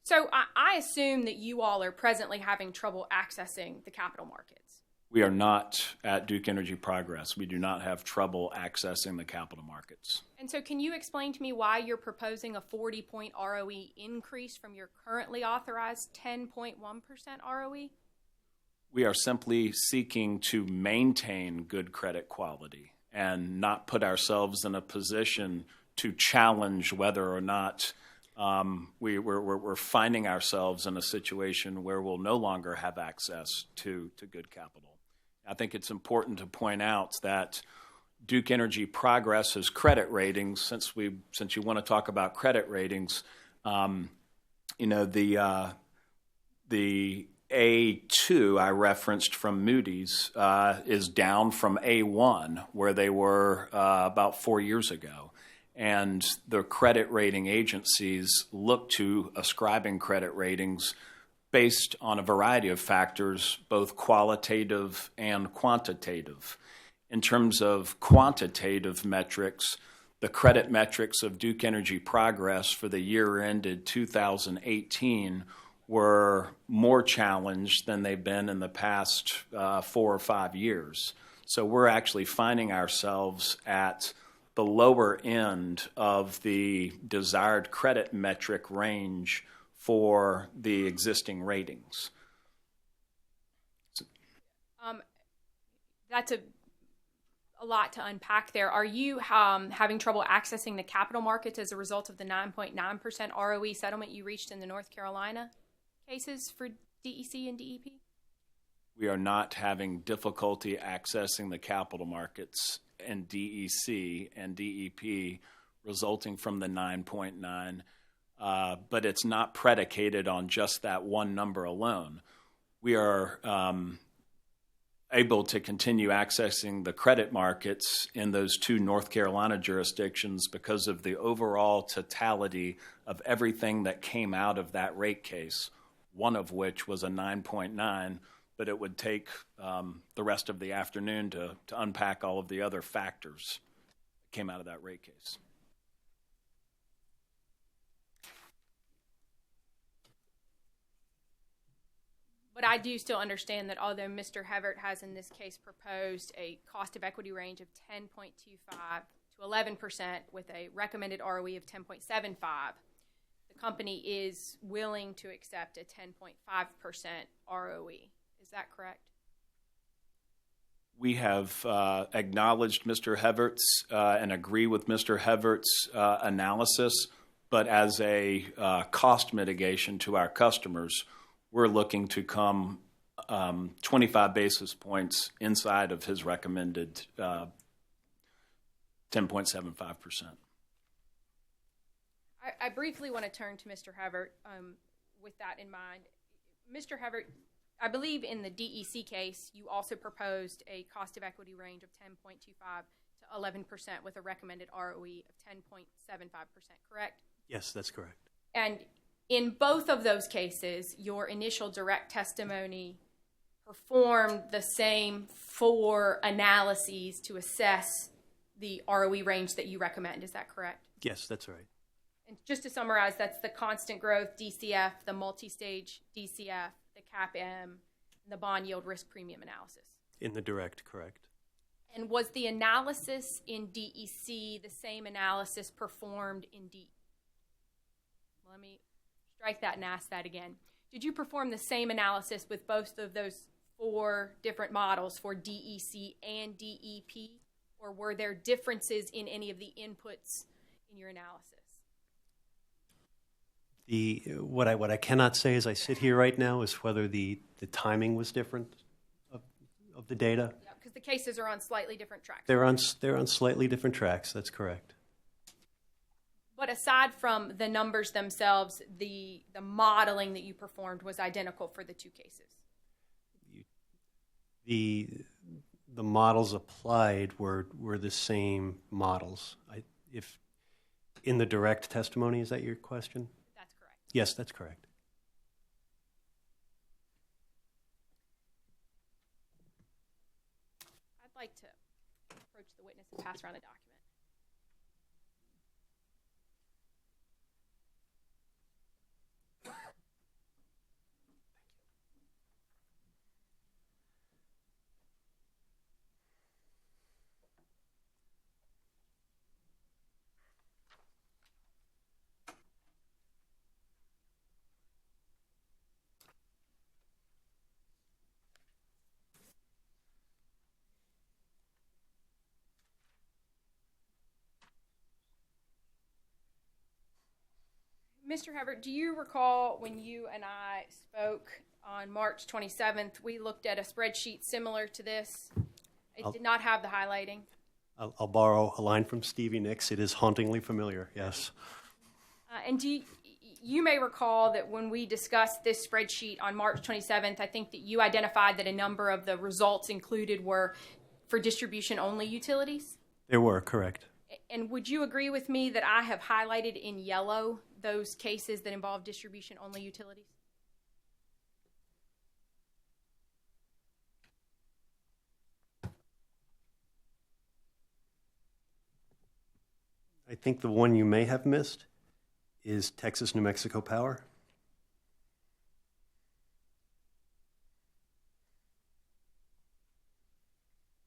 So I assume that you all are presently having trouble accessing the capital markets. We are not at Duke Energy Progress. We do not have trouble accessing the capital markets. And so can you explain to me why you're proposing a 40-point ROE increase from your currently authorized 10.1% ROE? We are simply seeking to maintain good credit quality and not put ourselves in a position to challenge whether or not we're finding ourselves in a situation where we'll no longer have access to good capital. I think it's important to point out that Duke Energy Progress's credit ratings, since you want to talk about credit ratings, the A2 I referenced from Moody's is down from A1, where they were about 4 years ago. And the credit rating agencies look to ascribing credit ratings based on a variety of factors, both qualitative and quantitative. In terms of quantitative metrics, the credit metrics of Duke Energy Progress for the year ended 2018 were more challenged than they've been in the past 4 or 5 years. So we're actually finding ourselves at the lower end of the desired credit metric range for the existing ratings. That's a lot to unpack there. Are you having trouble accessing the capital markets as a result of the 9.9% ROE settlement you reached in the North Carolina cases for DEC and DEP? We are not having difficulty accessing the capital markets and DEC and DEP resulting from the 9.9, but it's not predicated on just that one number alone. We are able to continue accessing the credit markets in those 2 North Carolina jurisdictions because of the overall totality of everything that came out of that rate case, one of which was a 9.9, but it would take the rest of the afternoon to unpack all of the other factors that came out of that rate case. But I do still understand that although Mr. Hevert has in this case proposed a cost of equity range of 10.25 to 11% with a recommended ROE of 10.75, the company is willing to accept a 10.5% ROE. Is that correct? We have acknowledged Mr. Hevert's and agree with Mr. Hevert's analysis, but as a cost mitigation to our customers, we're looking to come 25 basis points inside of his recommended 10.75%. I briefly want to turn to Mr. Hevert with that in mind. Mr. Hevert, I believe in the DEC case, you also proposed a cost of equity range of 10.25 to 11% with a recommended ROE of 10.75%, correct? Yes, that's correct. And in both of those cases, your initial direct testimony performed the same 4 analyses to assess the ROE range that you recommend. Is that correct? Yes, that's right. And just to summarize, that's the constant growth DCF, the multi-stage DCF, the CAP-M, and the bond yield risk premium analysis. In the direct, correct. And was the analysis in DEC the same analysis performed in DE? Let me strike that and ask that again. Did you perform the same analysis with both of those 4 different models for DEC and DEP, or were there differences in any of the inputs in your analysis? What I cannot say as I sit here right now is whether the timing was different of the data. Yeah, because the cases are on slightly different tracks. They're on slightly different tracks. That's correct. But aside from the numbers themselves, the modeling that you performed was identical for the 2 cases. The models applied were the same models. If in the direct testimony, is that your question? That's correct. Yes, that's correct. I'd like to approach the witness and pass around a document. Mr. Hevert, do you recall when you and I spoke on March 27th, we looked at a spreadsheet similar to this? It did not have the highlighting. I'll borrow a line from Stevie Nicks. It is hauntingly familiar, yes. And you may recall that when we discussed this spreadsheet on March 27th, I think that you identified that a number of the results included were for distribution-only utilities? There were, correct. And would you agree with me that I have highlighted in yellow those cases that involve distribution-only utilities? I think the one you may have missed is Texas New Mexico Power.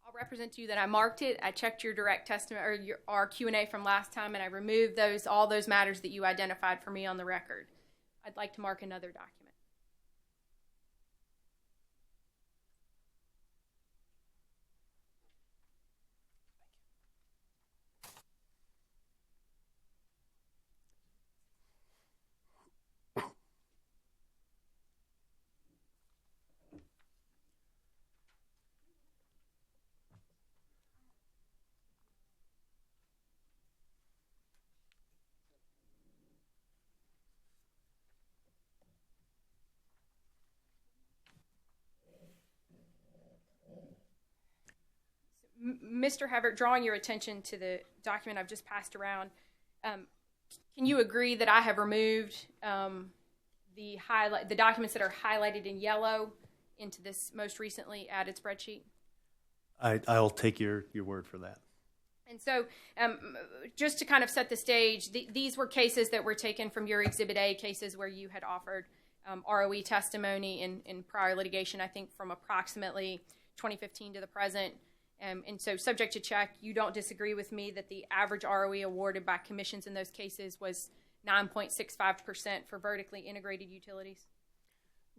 I'll represent to you that I marked it. I checked your direct testimony or our Q&A from last time, and I removed all those matters that you identified for me on the record. I'd like to mark another document. Mr. Hevert, drawing your attention to the document I've just passed around, can you agree that I have removed the documents that are highlighted in yellow into this most recently added spreadsheet? I'll take your word for that. And so just to kind of set the stage, these were cases that were taken from your Exhibit A, cases where you had offered ROE testimony in prior litigation, I think from approximately 2015 to the present. And so subject to check, you don't disagree with me that the average ROE awarded by commissions in those cases was 9.65% for vertically integrated utilities?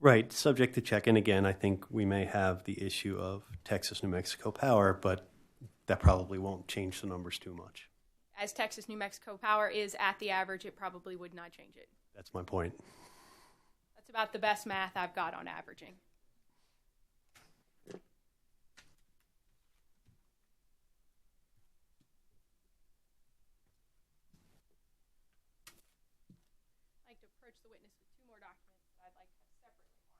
Right, subject to check. And again, I think we may have the issue of Texas, New Mexico Power, but that probably won't change the numbers too much. As Texas, New Mexico Power is at the average, it probably would not change it. That's my point. That's about the best math I've got on averaging. I'd like to approach the witness with two more documents that I'd like to have separately marked.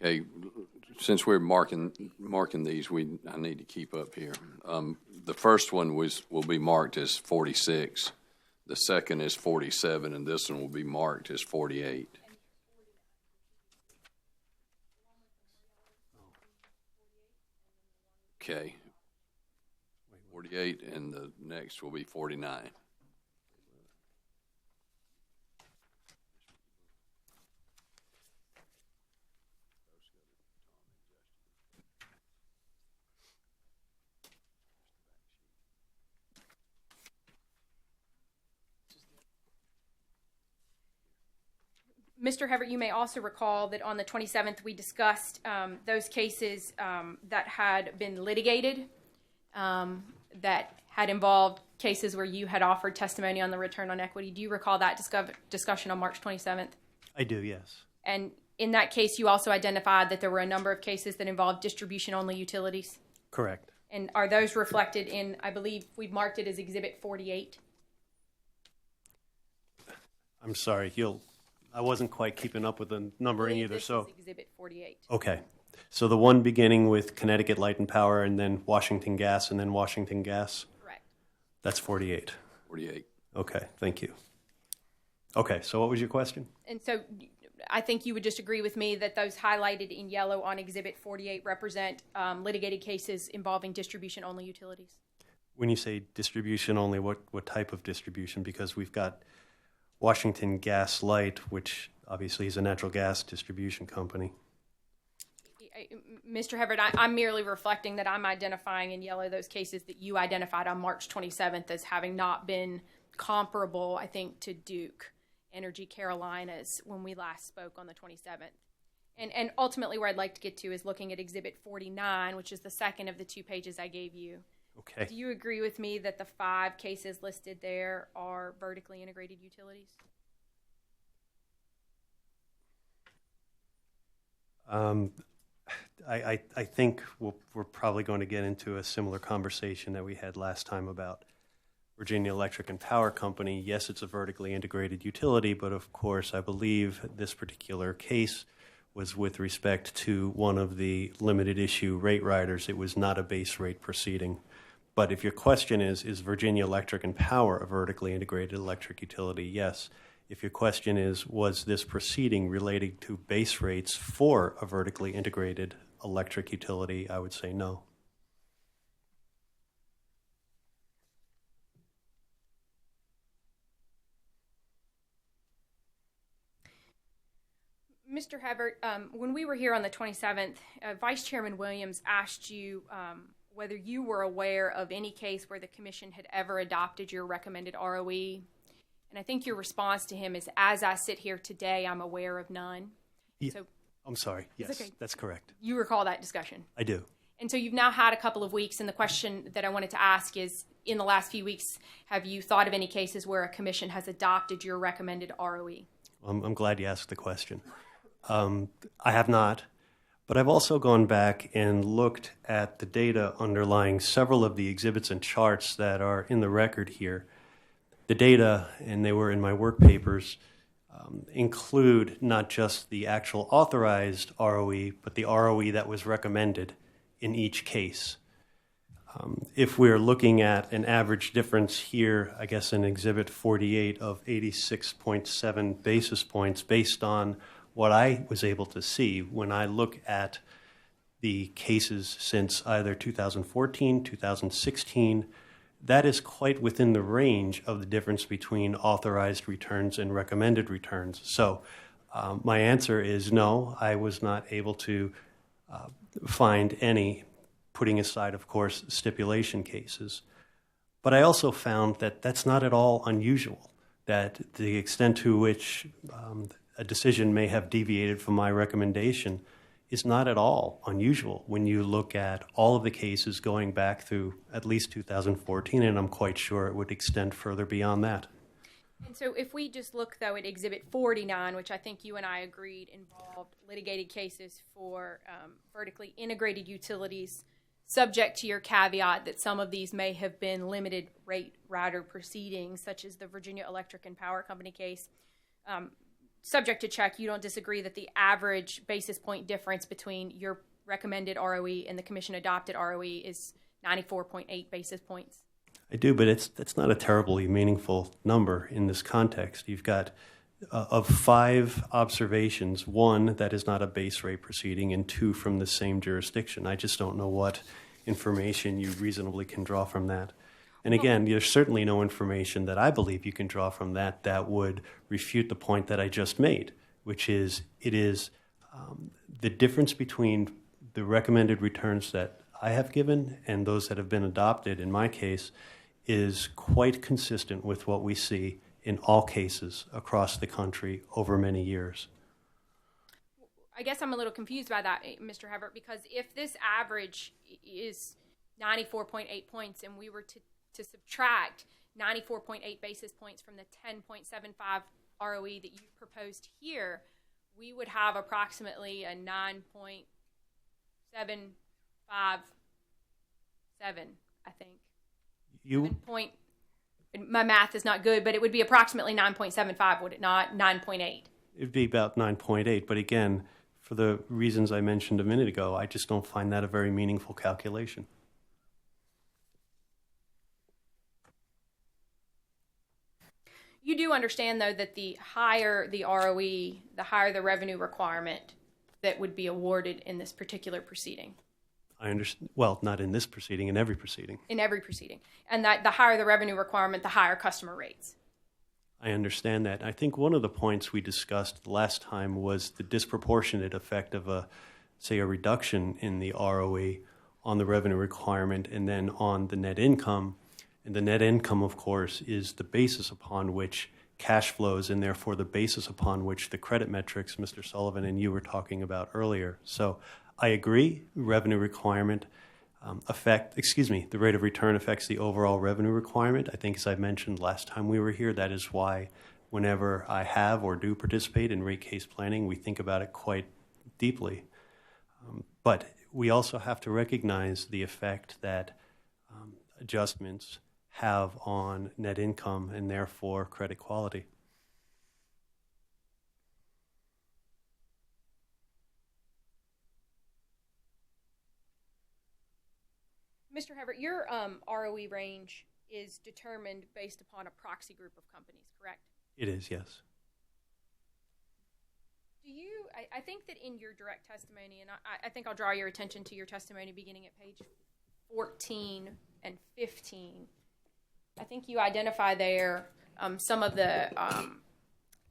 Okay, since we're marking these, I need to keep up here. The first one will be marked as 46. The second is 47, and this one will be marked as 48. Okay. 48, and the next will be 49. Mr. Hebert, you may also recall that on the 27th we discussed those cases that had been litigated, that had involved cases where you had offered testimony on the return on equity. Do you recall that discussion on March 27th? I do, yes. And in that case, you also identified that there were a number of cases that involved distribution-only utilities? Correct. And are those reflected in, I believe we've marked it as Exhibit 48? I'm sorry, I wasn't quite keeping up with the numbering either. This so is Exhibit 48. Okay. So the one beginning with Connecticut Light and Power and then Washington Gas and then Washington Gas? Correct. That's 48. 48. Okay, thank you. Okay, so what was your question? And so I think you would just agree with me that those highlighted in yellow on Exhibit 48 represent litigated cases involving distribution-only utilities. When you say distribution only, what type of distribution? Because we've got Washington Gas Light, which obviously is a natural gas distribution company. Mr. Hebert, I'm merely reflecting that I'm identifying in yellow those cases that you identified on March 27th as having not been comparable, I think, to Duke Energy Carolinas when we last spoke on the 27th. And ultimately where I'd like to get to is looking at Exhibit 49, which is the second of the 2 pages I gave you. Okay. Do you agree with me that the 5 cases listed there are vertically integrated utilities? I think we're probably going to get into a similar conversation that we had last time about Virginia Electric and Power Company. Yes, it's a vertically integrated utility, but of course I believe this particular case was with respect to one of the limited issue rate riders. It was not a base rate proceeding. But if your question is Virginia Electric and Power a vertically integrated electric utility? Yes. If your question is, was this proceeding relating to base rates for a vertically integrated electric utility, I would say no. Mr. Hebert, when we were here on the 27th, Vice Chairman Williams asked you whether you were aware of any case where the Commission had ever adopted your recommended ROE. And I think your response to him is, as I sit here today, I'm aware of none. Yeah, so, I'm sorry. Yes, okay. That's correct. You recall that discussion? I do. And so you've now had a couple of weeks, and the question that I wanted to ask is, in the last few weeks, have you thought of any cases where a Commission has adopted your recommended ROE? I'm glad you asked the question. I have not. But I've also gone back and looked at the data underlying several of the exhibits and charts that are in the record here. The data, and they were in my work papers, include not just the actual authorized ROE, but the ROE that was recommended in each case. If we're looking at an average difference here, I guess in Exhibit 48 of 86.7 basis points based on what I was able to see when I look at the cases since either 2014, 2016, that is quite within the range of the difference between authorized returns and recommended returns. So my answer is no, I was not able to find any, putting aside, of course, stipulation cases. But I also found that that's not at all unusual, that the extent to which a decision may have deviated from my recommendation is not at all unusual when you look at all of the cases going back through at least 2014, and I'm quite sure it would extend further beyond that. And so if we just look, though, at Exhibit 49, which I think you and I agreed involved litigated cases for vertically integrated utilities, subject to your caveat that some of these may have been limited rate rider proceedings, such as the Virginia Electric and Power Company case. Subject to check, you don't disagree that the average basis point difference between your recommended ROE and the commission adopted ROE is 94.8 basis points? I do, but that's not a terribly meaningful number in this context. You've got, of 5 observations, 1 that is not a base rate proceeding and 2 from the same jurisdiction. I just don't know what information you reasonably can draw from that. And again, there's certainly no information that I believe you can draw from that that would refute the point that I just made, which is it is the difference between the recommended returns that I have given and those that have been adopted in my case is quite consistent with what we see in all cases across the country over many years. I guess I'm a little confused by that, Mr. Havert, because if this average is 94.8 points and we were to subtract 94.8 basis points from the 10.75 ROE that you proposed here, we would have approximately a 9.757, I think. My math is not good, but it would be approximately 9.75, would it not? 9.8. It would be about 9.8, but again, for the reasons I mentioned a minute ago, I just don't find that a very meaningful calculation. You do understand, though, that the higher the ROE, the higher the revenue requirement that would be awarded in this particular proceeding. I understand. Well, not in this proceeding, in every proceeding. In every proceeding. And that the higher the revenue requirement, the higher customer rates. I understand that. I think one of the points we discussed last time was the disproportionate effect of a reduction in the ROE on the revenue requirement and then on the net income. And the net income, of course, is the basis upon which cash flows and therefore the basis upon which the credit metrics Mr. Sullivan and you were talking about earlier. So I agree, revenue requirement the rate of return affects the overall revenue requirement. I think, as I mentioned last time we were here, that is why whenever I have or do participate in rate case planning, we think about it quite deeply. But we also have to recognize the effect that adjustments have on net income and therefore credit quality. Mr. Havert, your ROE range is determined based upon a proxy group of companies, correct? It is, yes. Do you, I think that in your direct testimony, and I think I'll draw your attention to your testimony beginning at page 14 and 15, I think you identify there some of the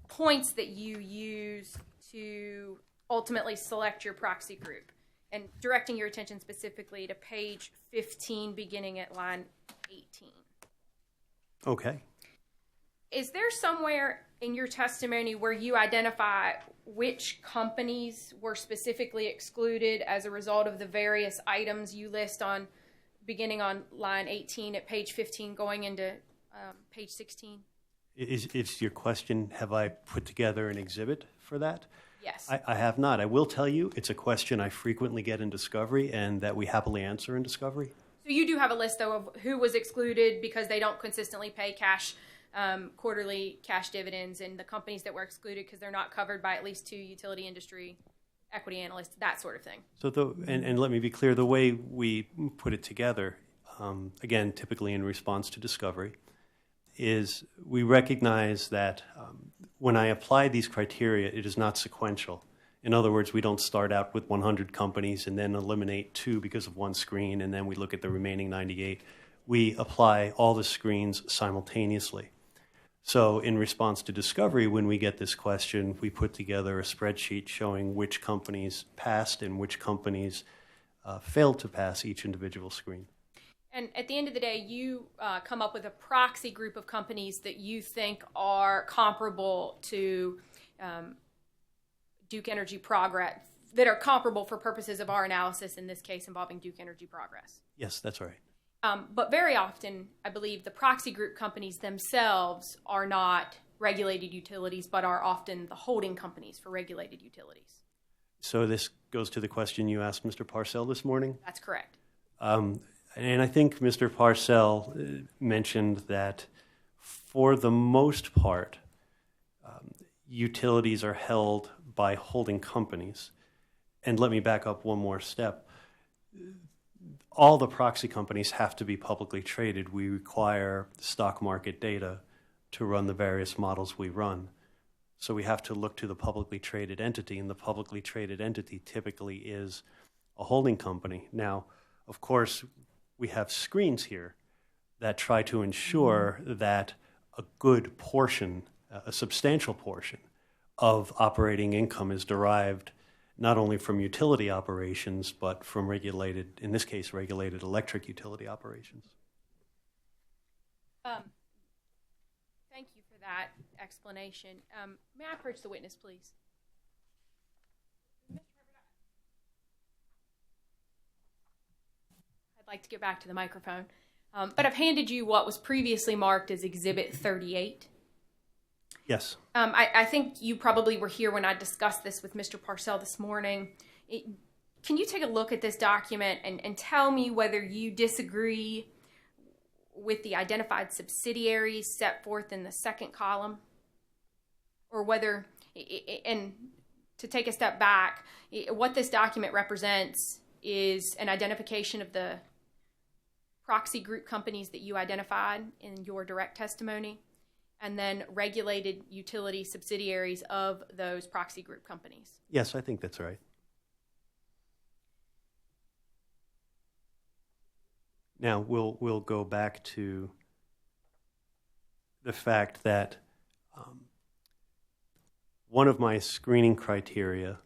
points that you use to ultimately select your proxy group, and directing your attention specifically to page 15 beginning at line 18. Okay. Is there somewhere in your testimony where you identify which companies were specifically excluded as a result of the various items you list on beginning on line 18 at page 15 going into page 16? Is your question, have I put together an exhibit for that? Yes. I have not. I will tell you it's a question I frequently get in discovery and that we happily answer in discovery. So you do have a list, though, of who was excluded because they don't consistently pay cash, quarterly cash dividends, and the companies that were excluded because they're not covered by at least 2 utility industry equity analysts, that sort of thing. So, and let me be clear, the way we put it together, again, typically in response to discovery, is we recognize that when I apply these criteria, it is not sequential. In other words, we don't start out with 100 companies and then eliminate 2 because of one screen, and then we look at the remaining 98. We apply all the screens simultaneously. So in response to discovery, when we get this question, we put together a spreadsheet showing which companies passed and which companies failed to pass each individual screen. And at the end of the day, you come up with a proxy group of companies that you think are comparable to Duke Energy Progress, that are comparable for purposes of our analysis, in this case involving Duke Energy Progress. Yes, that's right. But very often, I believe the proxy group companies themselves are not regulated utilities, but are often the holding companies for regulated utilities. So this goes to the question you asked Mr. Parcell this morning? That's correct. And I think Mr. Parcell mentioned that for the most part, utilities are held by holding companies. And let me back up one more step. All the proxy companies have to be publicly traded. We require stock market data to run the various models we run. So we have to look to the publicly traded entity, and the publicly traded entity typically is a holding company. Now, of course, we have screens here that try to ensure that a good portion, a substantial portion of operating income is derived not only from utility operations, but from regulated, in this case, regulated electric utility operations. Thank you for that explanation. May I approach the witness, please? I'd like to get back to the microphone. But I've handed you what was previously marked as Exhibit 38. Yes. I think you probably were here when I discussed this with Mr. Parcell this morning. Can you take a look at this document and tell me whether you disagree with the identified subsidiaries set forth in the second column? Or whether, and to take a step back, what this document represents is an identification of the proxy group companies that you identified in your direct testimony, and then regulated utility subsidiaries of those proxy group companies. Yes, I think that's right. Now, we'll go back to the fact that one of my screening criteria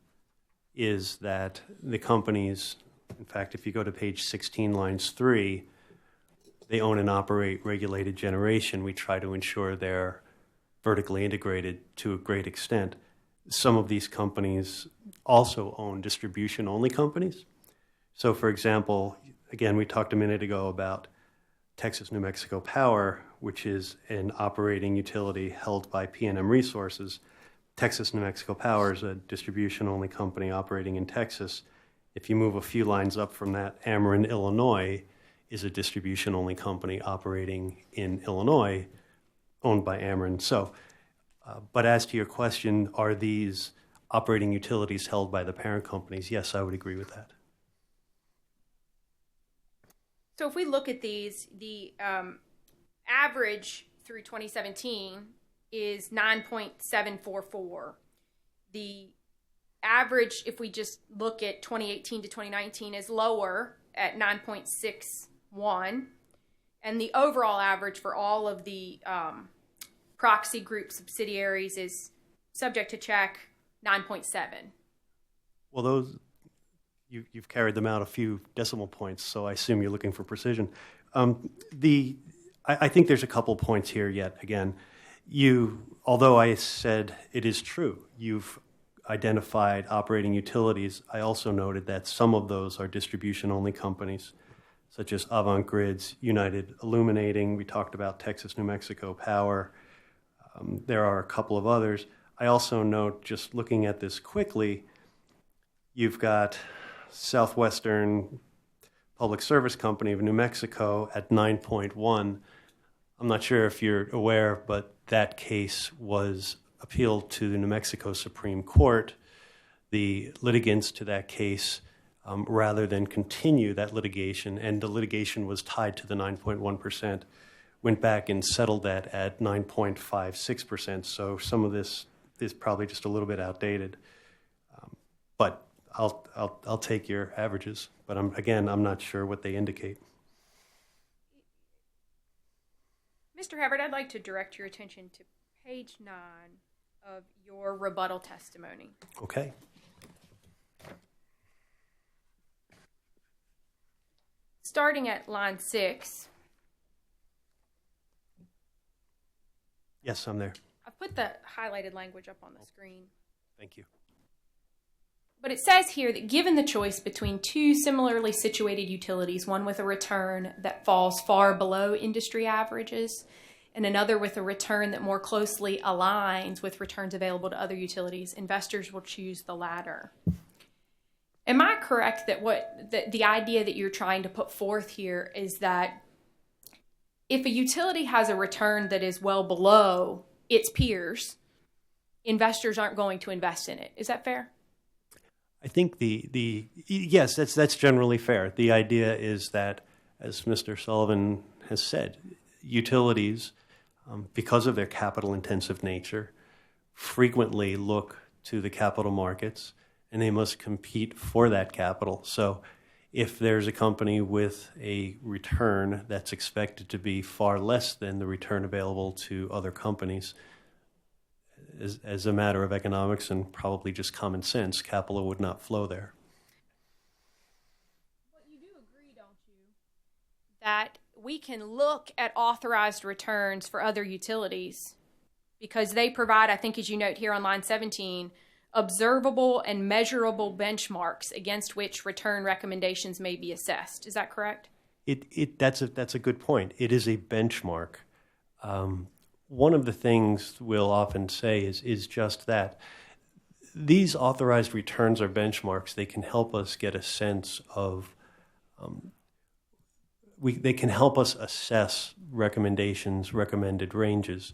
is that the companies, in fact, if you go to page 16, lines 3, they own and operate regulated generation. We try to ensure they're vertically integrated to a great extent. Some of these companies also own distribution-only companies. So, for example, again, we talked a minute ago about Texas New Mexico Power, which is an operating utility held by PNM Resources. Texas New Mexico Power is a distribution-only company operating in Texas. If you move a few lines up from that, Ameren, Illinois, is a distribution-only company operating in Illinois, owned by Ameren. So, but as to your question, are these operating utilities held by the parent companies? Yes, I would agree with that. So if we look at these, the average through 2017 is 9.744. The average, if we just look at 2018 to 2019, is lower at 9.61. And the overall average for all of the proxy group subsidiaries is, subject to check, 9.7. Well, those, you've carried them out a few decimal points, so I assume you're looking for precision. I think there's a couple points here yet. Again, although I said it is true, you've identified operating utilities, I also noted that some of those are distribution-only companies, such as Avant Grids, United Illuminating. We talked about Texas New Mexico Power. There are a couple of others. I also note, just looking at this quickly, you've got Southwestern Public Service Company of New Mexico at 9.1. I'm not sure if you're aware, but that case was appealed to the New Mexico Supreme Court. The litigants to that case rather than continue that litigation, and the litigation was tied to the 9.1%, went back and settled that at 9.56%. So some of this is probably just a little bit outdated. But I'll take your averages. But I'm not sure what they indicate. Mr. Havard, I'd like to direct your attention to page 9 of your rebuttal testimony. Okay. Starting at line 6. Yes, I'm there. I've put the highlighted language up on the screen. Thank you. But it says here that given the choice between two similarly situated utilities, one with a return that falls far below industry averages and another with a return that more closely aligns with returns available to other utilities, investors will choose the latter. Am I correct that the idea that you're trying to put forth here is that if a utility has a return that is well below its peers, investors aren't going to invest in it? Is that fair? I think yes, that's generally fair. The idea is that, as Mr. Sullivan has said, utilities, because of their capital-intensive nature, frequently look to the capital markets, and they must compete for that capital. So if there's a company with a return that's expected to be far less than the return available to other companies, as a matter of economics and probably just common sense, capital would not flow there. But you do agree, don't you, that we can look at authorized returns for other utilities because they provide, I think as you note here on line 17, observable and measurable benchmarks against which return recommendations may be assessed. Is that correct? That's a good point. It is a benchmark. One of the things we'll often say is just that. These authorized returns are benchmarks. They can help us get a sense of, they can help us assess recommendations, recommended ranges.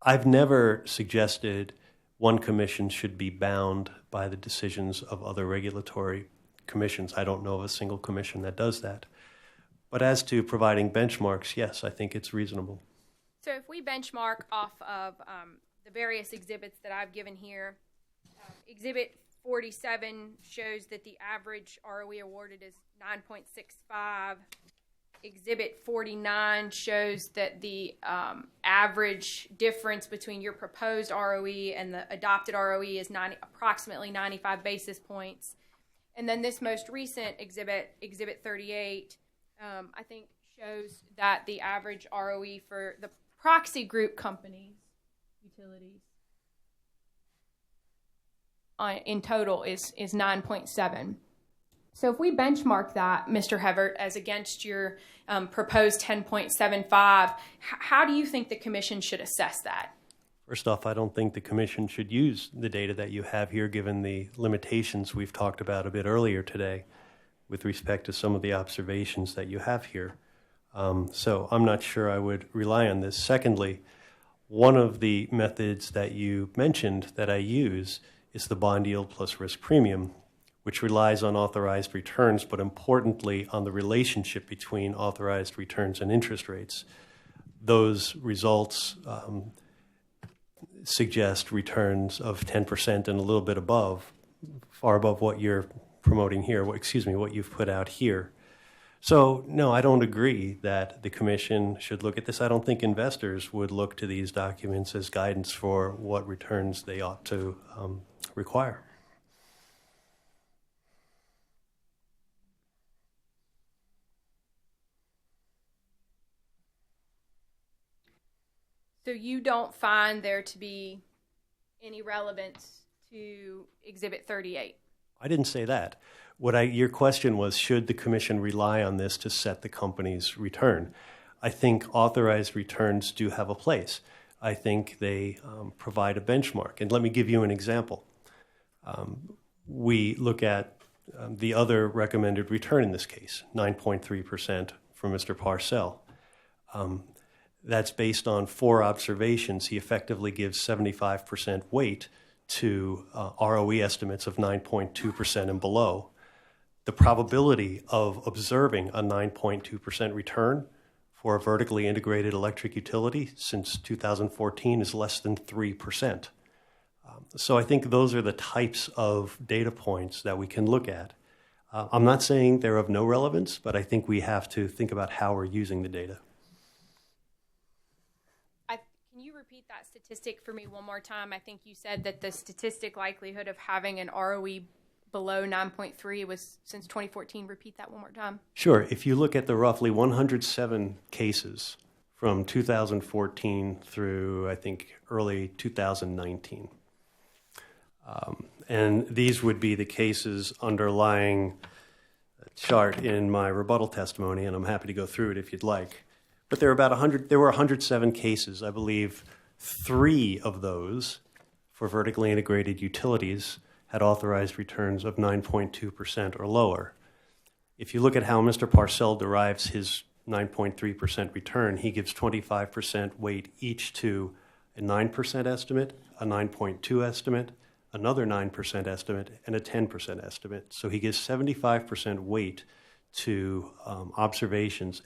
I've never suggested one commission should be bound by the decisions of other regulatory commissions. I don't know of a single commission that does that. But as to providing benchmarks, yes, I think it's reasonable. So if we benchmark off of the various exhibits that I've given here, Exhibit 47 shows that the average ROE awarded is 9.65. Exhibit 49 shows that the average difference between your proposed ROE and the adopted ROE is approximately 95 basis points. And then this most recent exhibit, Exhibit 38, I think shows that the average ROE for the proxy group companies, utilities, in total is 9.7. So if we benchmark that, Mr. Havert, as against your proposed 10.75, how do you think the commission should assess that? First off, I don't think the commission should use the data that you have here, given the limitations we've talked about a bit earlier today with respect to some of the observations that you have here. So I'm not sure I would rely on this. Secondly, one of the methods that you mentioned that I use is the bond yield plus risk premium, which relies on authorized returns, but importantly on the relationship between authorized returns and interest rates. Those results suggest returns of 10% and a little bit above, far above what you're promoting here, what you've put out here. So, no, I don't agree that the commission should look at this. I don't think investors would look to these documents as guidance for what returns they ought to require. So you don't find there to be any relevance to Exhibit 38? I didn't say that. Your question was, should the commission rely on this to set the company's return? I think authorized returns do have a place. I think they provide a benchmark. And let me give you an example. We look at the other recommended return in this case, 9.3% for Mr. Parcell. That's based on 4 observations. He effectively gives 75% weight to ROE estimates of 9.2% and below. the probability of observing a 9.2% return for a vertically integrated electric utility since 2014 is less than 3%. So I think those are the types of data points that we can look at. I'm not saying they're of no relevance, but I think we have to think about how we're using the data. Can you repeat that statistic for me one more time? I think you said that the statistic likelihood of having an ROE below 9.3 was since 2014. Repeat that one more time. Sure. If you look at the roughly 107 cases from 2014 through, I think, early 2019, and these would be the cases underlying a chart in my rebuttal testimony, and I'm happy to go through it if you'd like. But there were 107 cases. I believe 3 of those for vertically integrated utilities had authorized returns of 9.2% or lower. If you look at how Mr. Parcell derives his 9.3% return, he gives 25% weight each to a 9% estimate, a 9.2 estimate, another 9% estimate, and a 10% estimate. So he gives 75% weight to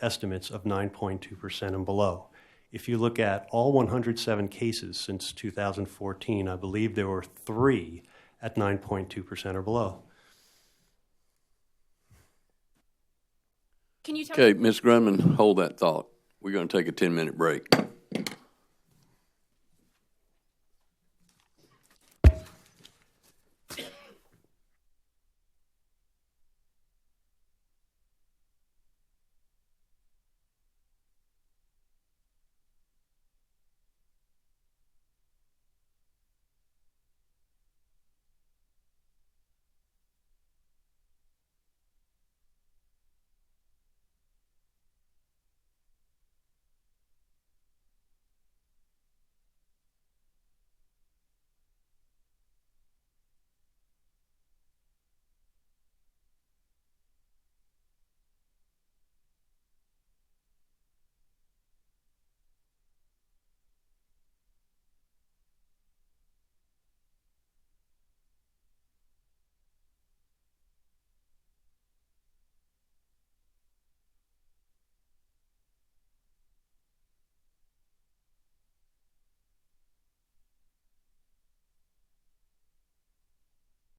estimates of 9.2% and below. If you look at all 107 cases since 2014, I believe there were 3 at 9.2% or below. Can you tell Okay, Ms. Grunman, hold that thought. We're going to take a 10-minute break.